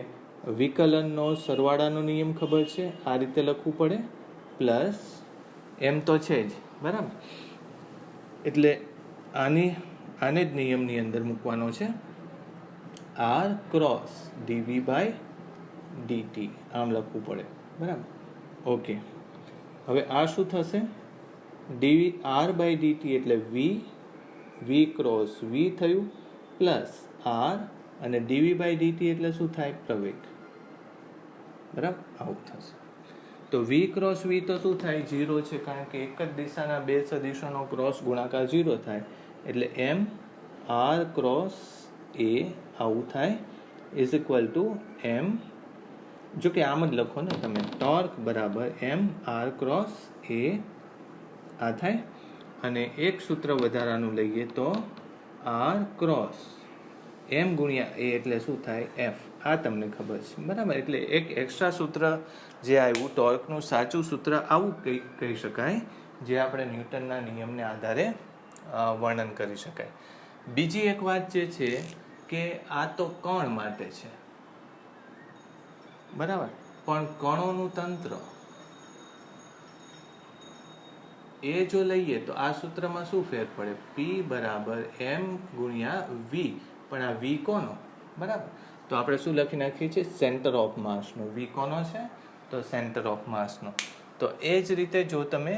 વિકલનનો સરવાળાનો નિયમ ખબર છે, આ રીતે લખવું પડે, પ્લસ એમ તો છે જ, બરાબર. એટલે આને જ નિયમની અંદર મૂકવાનો છે, r cross dv by dt, આમ લખવું પડે, બરાબર. ઓકે, હવે આ શું થશે, ડી આર બાય ડીટી એટલે વી ક્રોસ વી થયું, પ્લસ આર, અને ડીવી બાય ડીટી એટલે શું થાય, પ્રવેગ, બરાબર. આવું થશે. તો વી ક્રોસ વી તો શું થાય, 0 છે, કારણ કે એક જ દિશાના બે સદિશોનો ક્રોસ ગુણાકાર 0 થાય, એટલે એમ આર ક્રોસ એ આવું થાય, ઇઝ ઇક્વલ ટુ એમ, જો કે આમ જ લખો ને તમે, ટોર્ક બરાબર એમ આર ક્રોસ એ, આ થાય. અને એક સૂત્ર વધારાનું લઈએ તો આર ક્રોસ એમ ગુણ્યા એ એટલે શું થાય, એફ. આ તમને ખબર છે, બરાબર. એટલે એક એક્સ્ટ્રા સૂત્ર જે આવ્યું, ટોર્કનું સાચું સૂત્ર આવું કહી શકાય, જે આપણે ન્યૂટનના નિયમને આધારે વર્ણન કરી શકાય. બીજી એક વાત જે છે કે આ તો કણ માટે છે, બરાબર, પણ કણોનું તંત્ર એ જો લઈએ તો આ સૂત્રમાં શું ફેર પડે, પી બરાબર એમ ગુણ્યા વી, પણ આ વી કોનો, બરાબર. તો આપણે શું લખી નાખીએ છીએ, સેન્ટર ઓફ માસનો. વી કોનો છે, તો સેન્ટર ઓફ માસનો. તો એ જ રીતે જો તમે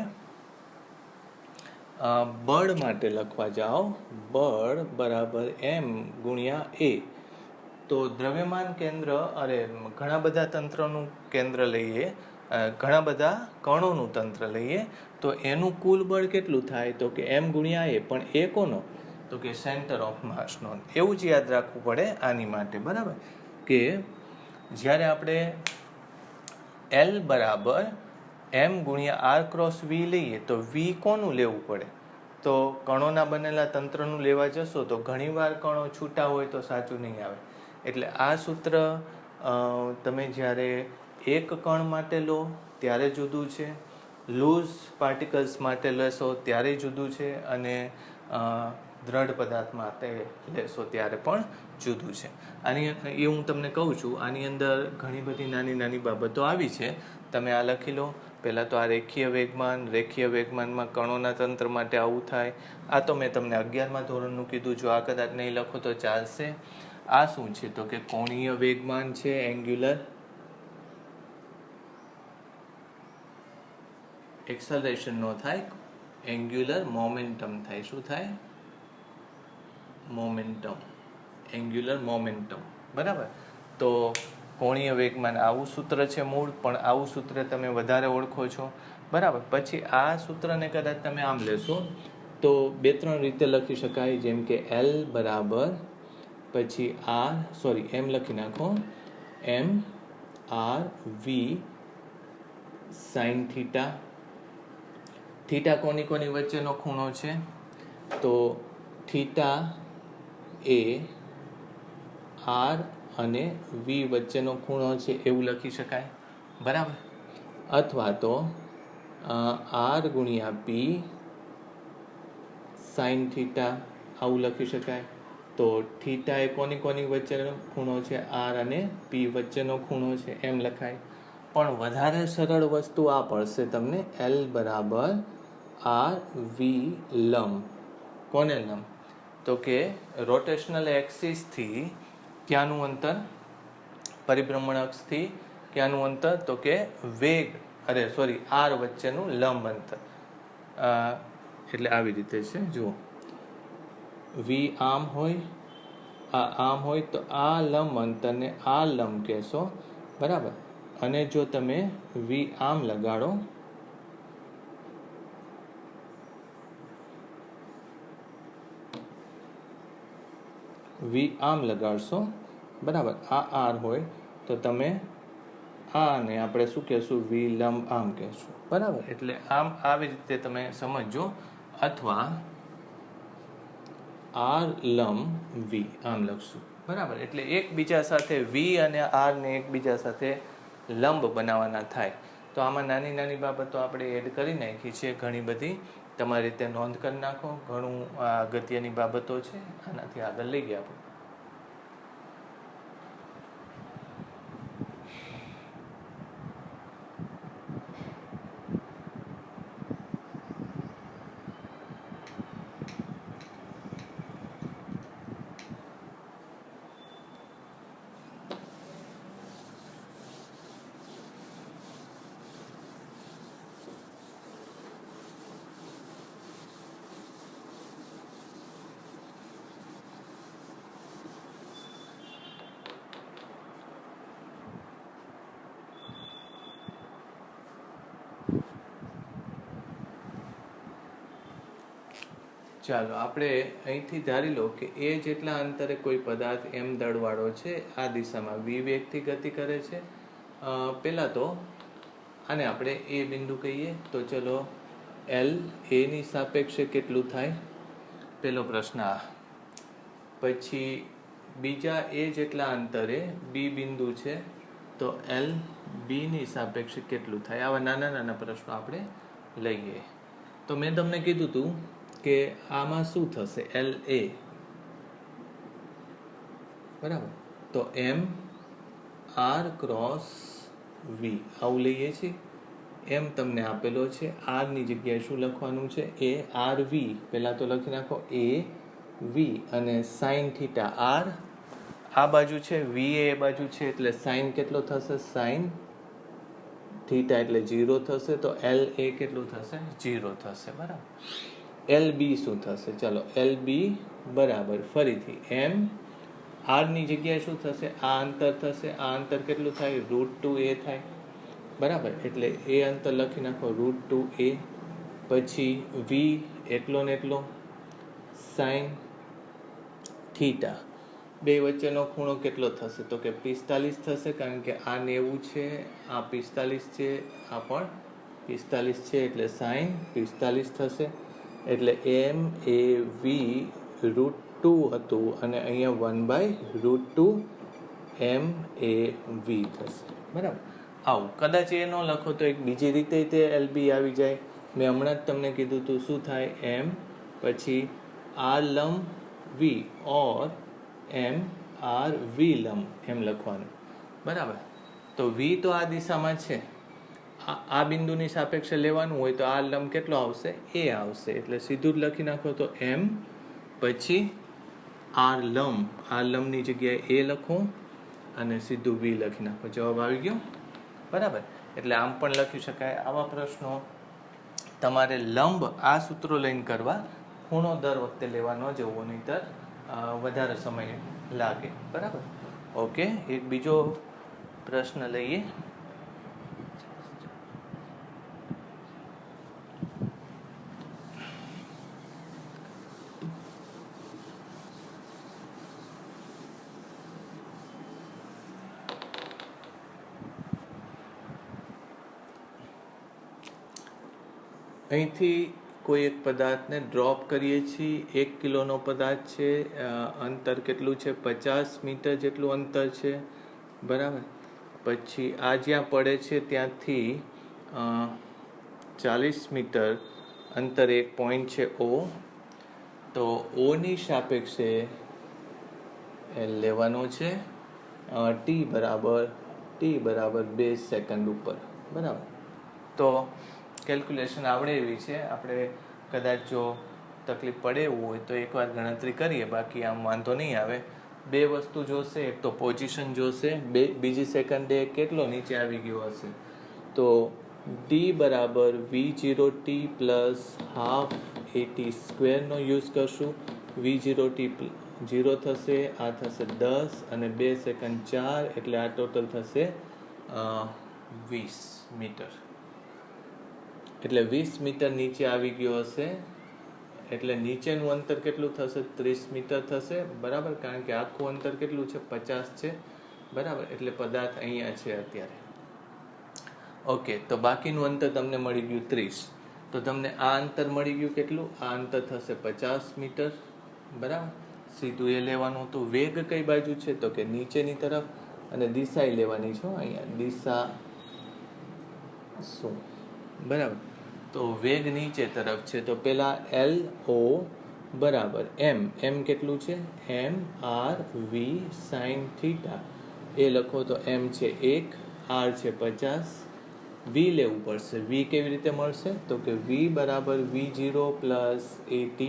બળ માટે લખવા જાઓ, બળ બરાબર એમ ગુણ્યા એ, તો દ્રવ્યમાન કેન્દ્ર, અરે ઘણા બધા તંત્રનું કેન્દ્ર લઈએ, ઘણા બધા કણોનું તંત્ર લઈએ, તો એનું કુલ બળ કેટલું થાય, તો કે એમ ગુણ્યા એ, પણ એ કોનો, તો કે સેન્ટર ઓફ માસનો. એવું જ યાદ રાખવું પડે આની માટે, બરાબર, કે જ્યારે આપણે એલ બરાબર એમ ગુણ્યા આર ક્રોસ વી લઈએ, તો વી કોનું લેવું પડે, તો કણોના બનેલા તંત્રનું લેવા જશો તો ઘણીવાર કણો છૂટા હોય તો સાચું નહીં આવે. એટલે આ સૂત્ર તમે જ્યારે એક કણ માટે લો ત્યારે જુદું છે, લૂઝ પાર્ટિકલ્સ માટે લેશો ત્યારે જુદું છે, અને દ્રઢ પદાર્થ માટે લેશો ત્યારે પણ જુદું છે. આની એ હું તમને કહું છું, આની અંદર ઘણી બધી નાની નાની બાબતો આવી છે, તમે આ લખી લો. પહેલાં તો આ રેખીય વેગમાનમાં કણોના તંત્ર માટે આવું થાય. આ તો મેં તમને 11મા ધોરણનું કીધું, જો આ કદાચ નહીં લખો તો ચાલશે. આ શું છે, તો કે કોણીય વેગમાન છે, એંગ્યુલર એક્સલરેશન નો થાય, એંગ્યુલર મોમેન્ટમ થાય. શું થાય, મોમેન્ટમ, એંગ્યુલર મોમેન્ટમ, બરાબર. તો કોણીય વેગમાન આવું સૂત્ર છે મૂળ, પણ આવું સૂત્ર તમે વધારે ઓળખો છો, બરાબર. પછી આ સૂત્રને કદાચ તમે આમ લેશો તો 2-3 રીતે લખી શકાય, જેમ કે એલ બરાબર પછી એમ લખી નાખો, એમ આર વી સાઇન થીટા. થીટા કોની વચ્ચેનો ખૂણો છે, તો થીટા એ આર અને વી વચ્ચેનો ખૂણો છે, એવું લખી શકાય, બરાબર. અથવા તો આર ગુણ્યા પી સાઇન થીટા, આવું લખી શકાય. તો થીટા એ કોની વચ્ચેનો ખૂણો છે, આર અને પી વચ્ચેનો ખૂણો છે, એમ લખાય. પણ વધારે સરળ વસ્તુ આ પડશે તમને, એલ બરાબર આર વી લંબ. કોને લંબ, તો કે રોટેશનલ એક્સિસથી ક્યાંનું અંતર, પરિભ્રમણ અક્ષથી ક્યાંનું અંતર, તો કે વેગ આર વચ્ચેનું લંબ અંતર. એટલે આવી રીતે છે, જુઓ વી આમ હોય, આ આમ હોય તો આ લંબ અંતરને આ લંબ કહેશો, બરાબર. અને જો તમે વી આમ લગાડો, વી આમ લગાડશો, બરાબર, આ આર હોય તો તમે આને આપણે શું કહેશું, વી લંબ આમ કહેશું, બરાબર. એટલે આમ આવી રીતે તમે સમજો, અથવા આર લંબ વી આમ લખશું, બરાબર. એટલે એકબીજા સાથે વી અને આર ને એકબીજા સાથે લંબ બનાવવાના થાય. તો આમાં નાની નાની બાબતો આપણે એડ કરી નાખી છે ઘણી બધી, તમારી રીતે નોંધ કરી નાખો. ઘણું અગત્યની બાબતો છે, આનાથી આગળ લઈ ગયા આપણે. ચાલો આપણે અહીંથી ધારી લો કે એ જેટલા અંતરે કોઈ પદાર્થ એમ દળવાળો છે, આ દિશામાં વી વેગથી ગતિ કરે છે. પહેલાં તો આને આપણે એ બિંદુ કહીએ. તો ચલો એલ એની સાપેક્ષે કેટલું થાય, પહેલો પ્રશ્ન આ. પછી બીજા એ જેટલા અંતરે બી બિંદુ છે, તો એલ બીની સાપેક્ષે કેટલું થાય. આવા નાના નાના પ્રશ્નો આપણે લઈએ. તો મેં તમને કીધું હતું કે આમાં શું થશે, એલ એ, બરાબર. તો એમ આર ક્રોસ વી આવું લઈએ છીએ. એમ તમને આપેલો છે, આરની જગ્યાએ શું લખવાનું છે, એ આર વી. પહેલાં તો લખી નાખો એ વી, અને સાઇન થીટા આર આ બાજુ છે, વી એ બાજુ છે, એટલે સાઇન કેટલો થશે, સાઇન થીટા એટલે 0 થશે. તો એલ એ કેટલું થશે, 0 થશે, બરાબર. એલ બી શું થશે, ચાલો એલ બી બરાબર ફરીથી એમ આરની જગ્યાએ શું થશે, આ અંતર થશે. આ અંતર કેટલું થાય, √2a થાય, બરાબર. એટલે એ અંતર લખી નાખો √2a. પછી વી એટલો ને એટલો સાઇન થીટા, બે વચ્ચેનો ખૂણો કેટલો થશે, તો કે 45 થશે, કારણ કે આ 90 છે, આ 45 છે, આ પણ 45 છે, એટલે સાઇન 45 થશે. એટલે એમ એ વી √2 હતું, અને અહીંયા 1/√2 એમ એ વી થશે, બરાબર. આવું કદાચ એ ન લખો તો એક બીજી રીતે તે એલ બી આવી જાય. મેં હમણાં જ તમને કીધું હતું શું થાય, એમ પછી આર લંબ વી ઓર એમ આર વી લંબ એમ લખવાનું, બરાબર. તો વી તો આ દિશામાં છે, આ બિંદુની સાપેક્ષે લેવાનું હોય તો આ લંબ કેટલો આવશે, એ આવશે. એટલે સીધું જ લખી નાખો. તો એમ પછી આર લંબની જગ્યાએ એ લખો, અને સીધું વી લખી નાખો. જવાબ આવી ગયો, બરાબર. એટલે આમ પણ લખી શકાય. આવા પ્રશ્નો તમારે લંબ આ સૂત્રો લઈને કરવા, ખૂણો દર વખતે લેવા ન જવો, નહીંતર વધારે સમય લાગે, બરાબર. ઓકે, એક બીજો પ્રશ્ન લઈએ. અહીંથી કોઈ એક પદાર્થને ડ્રોપ કરીએ છીએ. 1 કિલોનો પદાર્થ છે, અંતર કેટલું છે, 50 મીટર જેટલું અંતર છે, બરાબર. પછી આ જ્યાં પડે છે ત્યાંથી 40 મીટર અંતરે એક પોઈન્ટ છે ઓ. તો ઓની સાપેક્ષે લેવાનો છે ટી બરાબર 2 સેકન્ડ ઉપર, બરાબર. તો કેલ્ક્યુલેશન આવડે એવી છે. આપણે કદાચ જો તકલીફ પડે એવું હોય તો એકવાર ગણતરી કરીએ, બાકી આમ વાંધો નહીં આવે. બે વસ્તુ જોશે, એક તો પોઝિશન જોશે, બીજી સેકન્ડે કેટલો નીચે આવી ગયો હશે. તો d બરાબર v0t પ્લસ હાફ AT સ્ક્વેરનો યુઝ કરશું. v0t 0 થશે, આ થશે 10 અને 2 સેકન્ડ 4, એટલે આ ટોટલ થશે 20 મીટર. એટલે 20 મીટર નીચે આવી ગયો હશે. એટલે નીચેનું અંતર કેટલું થશે? 30 મીટર થશે, બરાબર, કારણ કે આખું અંતર કેટલું છે? 50 છે, બરાબર. એટલે પદાર્થ અહીંયા છે અત્યારે. ઓકે, તો બાકીનું અંતર તમને મળી ગયું 30. તો તમને આ અંતર મળી ગયું કેટલું? આ અંતર થશે 50 મીટર, બરાબર. સીધું એ લેવાનું. તો વેગ કઈ બાજુ છે? તો કે નીચેની તરફ, અને દિશા લેવાની છે અહીંયા. દિશા શું? બરાબર. તો વેગ નીચે તરફ છે. તો પેલા LO બરાબર m કેટલું છે? mr v sin theta. એ લખો તો m છે 1, r છે 50, v લેવું પડશે. v કેવી રીતે મળશે? તો કે v બરાબર v0 પ્લસ AT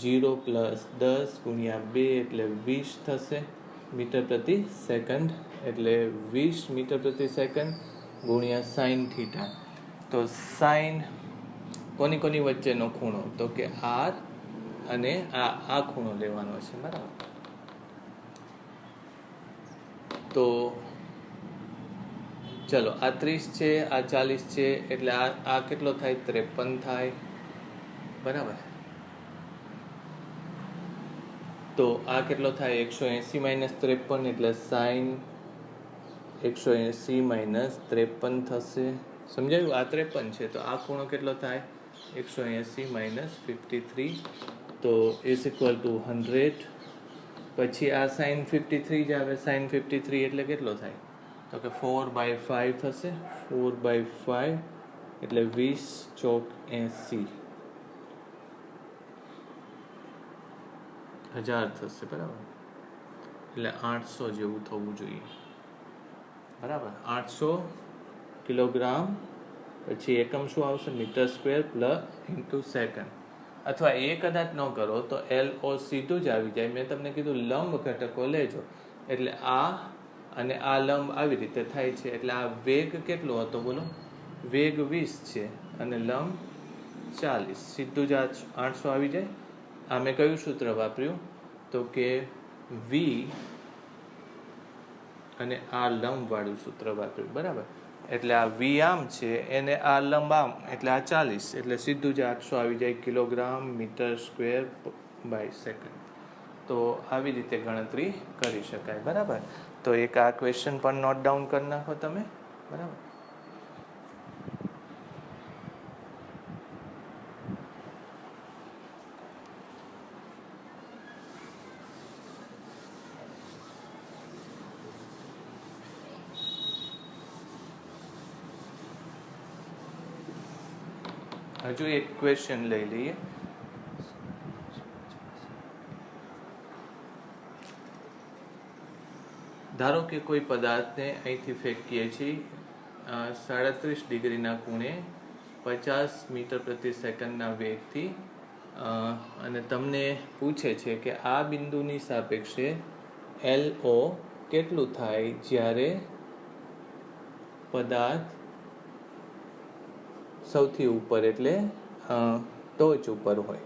0 પ્લસ 10 ગુણ્યા 2 એટલે 20 થશે મીટર પ્રતિ સેકન્ડ. એટલે 20 મીટર પ્રતિ સેકન્ડ ગુણ્યા સાઇન થીટા. તો સાઇન કોની વચ્ચેનો ખૂણો? તો કે r અને આ ખૂણો લેવાનો છે, બરાબર. તો ચલો, આ 30 છે, આ 40 છે, એટલે આ કેટલો થાય? 53 થાય, બરાબર. તો આ કેટલો થાય? 180 માઇનસ 53, એટલે સાઇન 180 માઇનસ 53 થશે. સમજાયું? આ 53 છે, તો આ ખૂણો કેટલો થાય? 180 માઇનસ 53. તો ઇઝ ઇક્વલ ટુ 100. પછી આ સાઇન 53 જ આવે. સાઇન 53 એટલે કેટલો થાય? તો કે 4/5 થશે. 4/5 એટલે 20 ચોક 80 1000 થશે, બરાબર. એટલે 800 જેવું થવું જોઈએ, બરાબર. 800 કિલોગ્રામ. પછી એકમ શું આવશે? Metre square plus into second. અથવા એ કદાચ ન કરો તો LO સીધું જ આવી જાય. મેં તમને કીધું લંબ ઘટકો લેજો, એટલે આ અને આ લંબ આવી રીતે થાય છે. એટલે આ વેગ કેટલો હતો? બોલો. વેગ 20 છે અને લંબ 40. સીધું જ 800 આવી જાય. આ મેં કયું સૂત્ર વાપર્યું? તો કે v અને આ લંબ વાળું સૂત્ર વાપર્યું, બરાબર. એટલે આ v આમ છે, એને આ લંબ આમ, એટલે આ 40. એટલે સીધું જ 800 આવી જાય kilogram metre square by second. તો આવી રીતે ગણતરી કરી શકાય, બરાબર. તો એક આ ક્વેશ્ચન પણ નોટ ડાઉન કરી નાખો તમે, બરાબર. હજુ એક ક્વેશ્ચન લઈ લઈએ. ધારો કે કોઈ પદાર્થને અહીંથી ફેંકીએ છીએ 37 ડિગ્રીના ખૂણે 50 મીટર પ્રતિ સેકન્ડના વેગથી, અને તમને પૂછે છે કે આ બિંદુની સાપેક્ષે LO કેટલું થાય જ્યારે પદાર્થ સૌથી ઉપર, એટલે ટોચ ઉપર હોય,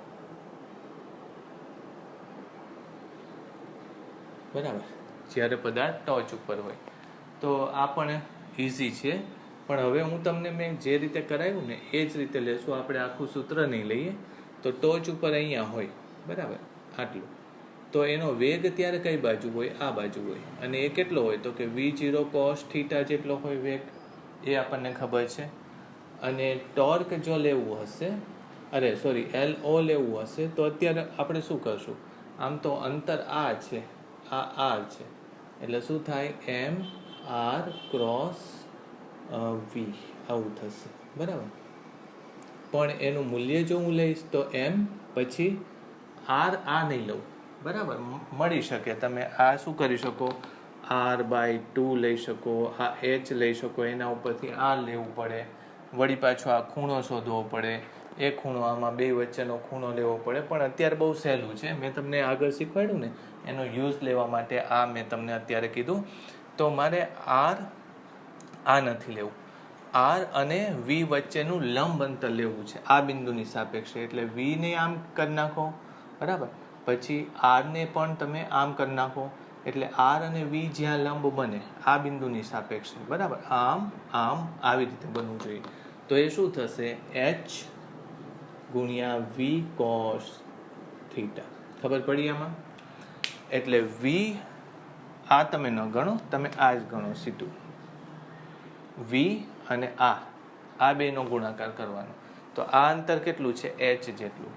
બરાબર. જ્યારે પદાર્થ ટોચ ઉપર હોય. તો આ પણ ઇઝી છે, પણ હવે હું તમને મેં જે રીતે કરાવ્યું ને એ જ રીતે લેશું. આપણે આખું સૂત્ર નહીં લઈએ. તો ટોચ ઉપર અહીંયા હોય, બરાબર, આટલું. તો એનો વેગ ત્યારે કઈ બાજુ હોય? આ બાજુ હોય. અને એ કેટલો હોય? તો કે v0 cos થીટા જેટલો હોય વેગ. એ આપણને ખબર છે. અને ટોર્ક જો લેવું હશે, LO લેવું હશે, તો અત્યારે આપણે શું કરશું? આમ તો અંતર આ છે, આ r છે, એટલે શું થાય? mr ક્રોસ v આવું થશે, બરાબર. પણ એનું મૂલ્ય જો હું લઈશ તો m, પછી r આ નહીં લઉં, બરાબર. મળી શકે. તમે આ શું કરી શકો? r/2 લઈ શકો, આ h લઈ શકો, એના ઉપરથી r લેવું પડે, વળી પાછો આ ખૂણો શોધવો પડે, એ ખૂણો આમાં બે વચ્ચેનો ખૂણો લેવો પડે, પણ અત્યારે બહુ સહેલું છે. મેં તમને આગળ શીખવાડ્યું ને એનો યુઝ લેવા માટે આ મેં તમને અત્યારે કીધું. તો મારે આ નથી લેવું, આર અને વી વચ્ચેનું લંબ અંતર લેવું છે આ બિંદુની સાપેક્ષે. એટલે વીને આમ કરી નાખો, બરાબર, પછી આરને પણ તમે આમ કરી નાખો, એટલે આર અને વી જ્યાં લંબ બને આ બિંદુની સાપેક્ષે, બરાબર, આમ આમ આવી રીતે બનવું જોઈએ. તો એ શું થશે? એચ ગુણ્યા વી કોસ થીટા. ખબર પડી આમાં? એટલે વી આ તમે ન ગણો, તમે આ જ ગણો સીધું. વી અને આ બેનો ગુણાકાર કરવાનો. તો આ અંતર કેટલું છે? એચ જેટલું.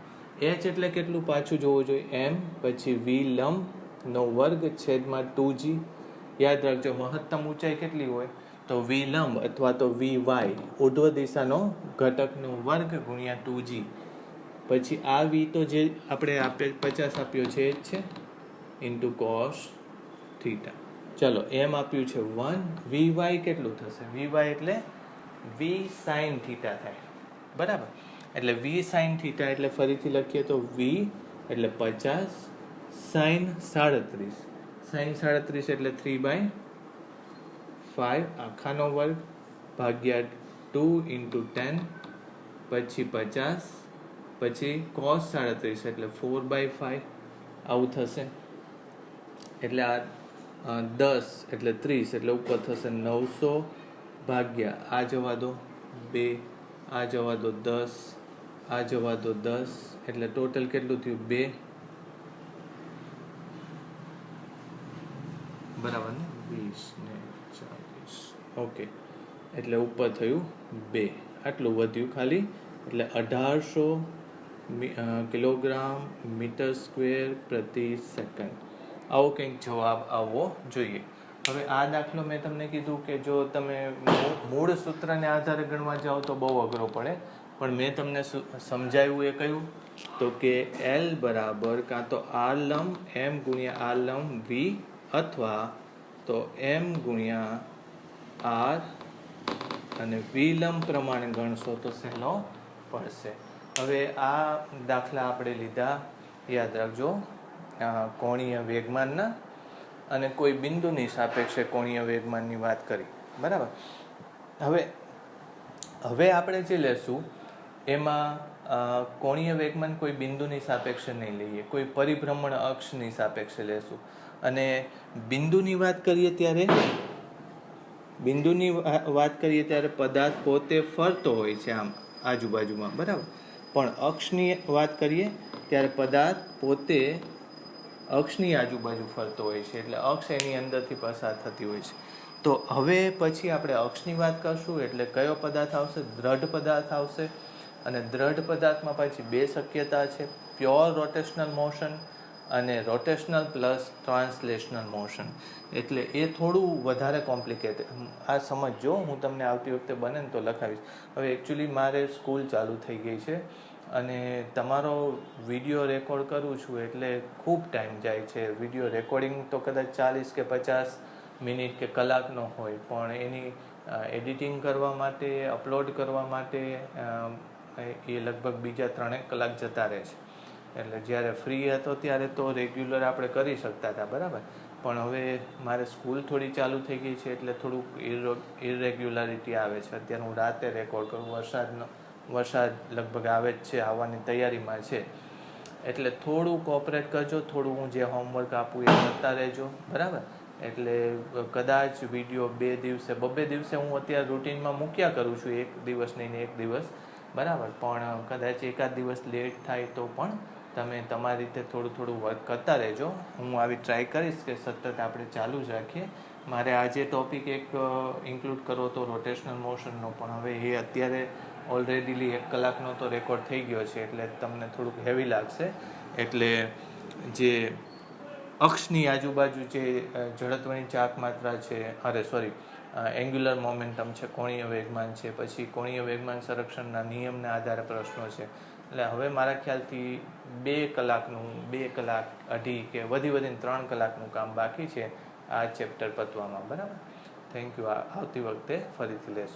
એચ એટલે કેટલું પાછું જોવું જોઈએ? એમ, પછી વી લંબનો વર્ગ છેદમાં 2g. યાદ રાખજો, મહત્તમ ઊંચાઈ કેટલી હોય? તો વી લંબ અથવા તો વી વાય, ઉર્ધ્વ દિશાનો ઘટકનો વર્ગ ગુણ્યા 2g. પછી આ વી તો જે આપણે 50 આપ્યો છે એ જ છે, ઇન્ટુ કોસ થીટા. ચલો, એમ આપ્યું છે 1. વી વાય કેટલું થશે? વી વાય એટલે વી સાઇન થીટા થાય, બરાબર. એટલે વી સાઇન થીટા એટલે ફરીથી લખીએ તો વી એટલે 50 સાઇન 37. સાઇન 37 એટલે 3/5 આખાનો વર્ગ ભાગ્યા 2 × 10, પછી 50, પછી cos 37 એટલે 4/5 આવું થશે. એટલે આ 10 એટલે 30 એટલે ઉપર થશે 900 ભાગ્યા આ જવા દો 2, આ જવા દો 10, આ જવા દો 10, એટલે ટોટલ કેટલું થયું? 2, બરાબર ને? 20 ને 40, ઓકે. એટલે ઉપર થયું 2, આટલું વધ્યું ખાલી. એટલે 1800 કિલોગ્રામ મીટર સ્ક્વેર પ્રતિ સેકન્ડ. આવો કંઈક જવાબ આવવો જોઈએ. હવે આ દાખલો મેં તમને કીધું કે જો તમે મૂળ સૂત્રને આધારે ગણવા જાઓ તો બહુ અઘરો પડે, પણ મેં તમને સમજાવ્યું એ કયું? તો કે એલ બરાબર કાં તો આર લંબ એમ ગુણ્યા આર લંબ વી, અથવા તો એમ ગુણ્યા આર અને વી લંબ પ્રમાણે ગણશો તો સહેલો પડશે. હવે આ દાખલા આપણે લીધા, યાદ રાખજો, કોણીય વેગમાનના અને કોઈ બિંદુની સાપેક્ષે કોણીય વેગમાનની વાત કરી, બરાબર. હવે આપણે જે લેશું એમાં કોણીય વેગમાન કોઈ બિંદુની સાપેક્ષે નહીં લઈએ, કોઈ પરિભ્રમણ અક્ષની સાપેક્ષે લેશું. અને બિંદુની વાત કરીએ ત્યારે પદાર્થ પોતે ફરતો હોય છે આમ આજુબાજુમાં, બરાબર. પણ અક્ષની વાત કરીએ ત્યારે પદાર્થ પોતે અક્ષની આજુબાજુ ફરતો હોય છે, એટલે અક્ષ એની અંદરથી પસાર થતી હોય છે. તો હવે પછી આપણે અક્ષની વાત કરશું, એટલે કયો પદાર્થ આવશે? દ્રઢ પદાર્થ આવશે. અને દ્રઢ પદાર્થમાં પછી બે શક્યતા છે, પ્યોર રોટેશનલ મોશન અને રોટેશનલ પ્લસ ટ્રાન્સલેશનલ મોશન. એટલે એ થોડું વધારે કોમ્પ્લિકેટેડ. આ સમજજો, હું તમને આવતી વખતે બને ને તો લખાવીશ. હવે એકચ્યુઅલી મારે સ્કૂલ ચાલુ થઈ ગઈ છે અને તમારો વિડીયો રેકોર્ડ કરું છું એટલે ખૂબ ટાઈમ જાય છે. વિડીયો રેકોર્ડિંગ તો કદાચ 40 કે 50 મિનિટ કે કલાકનો હોય, પણ એની એડિટિંગ કરવા માટે, અપલોડ કરવા માટે એ લગભગ બીજા 3 કલાક જતા રહે છે. એટલે જ્યારે ફ્રી હતો ત્યારે તો રેગ્યુલર આપણે કરી શકતા હતા, બરાબર. પણ હવે મારે સ્કૂલ થોડી ચાલુ થઈ ગઈ છે એટલે થોડુંક ઇરેગ્યુલારિટી આવે છે. અત્યારે હું રાતે રેકોર્ડ કરું, વરસાદ લગભગ આવે જ છે, આવવાની તૈયારીમાં છે, એટલે થોડું કોઓપરેટ કરજો. થોડું હું જે હોમવર્ક આપું એ કરતા રહેજો, બરાબર. એટલે કદાચ વિડીયો 2 દિવસે 2 દિવસે હું અત્યારે રૂટીનમાં મૂક્યા કરું છું, 1 દિવસ નહીં ને 1 દિવસ, બરાબર. પણ કદાચ એકાદ દિવસ લેટ થાય તો પણ તમે તમારી રીતે થોડું વર્ક કરતા રહેજો. હું આવી ટ્રાય કરીશ કે સતત આપણે ચાલુ જ રાખીએ. મારે આજે ટોપિક એક ઇન્ક્લુડ કરવો તો રોટેશનલ મોશનનો, પણ હવે એ અત્યારે ઓલરેડીલી 1 કલાકનો તો રેકોર્ડ થઈ ગયો છે, એટલે તમને થોડુંક હેવી લાગશે. એટલે જે અક્ષની આજુબાજુ જે જડત્વની ચાક માત્રા છે, એંગ્યુલર મોમેન્ટમ છે, કોણીય વેગમાન છે, પછી કોણીય વેગમાન સંરક્ષણના નિયમના આધારે પ્રશ્નો છે. એટલે હવે મારા ખ્યાલથી 2 કલાકનું, 2 કલાક, 2.5 કે વધીને 3 કલાકનું કામ બાકી છે આ ચેપ્ટર પતવામાં, બરાબર. Thank you. આવતી વખતે ફરીથી લેશું.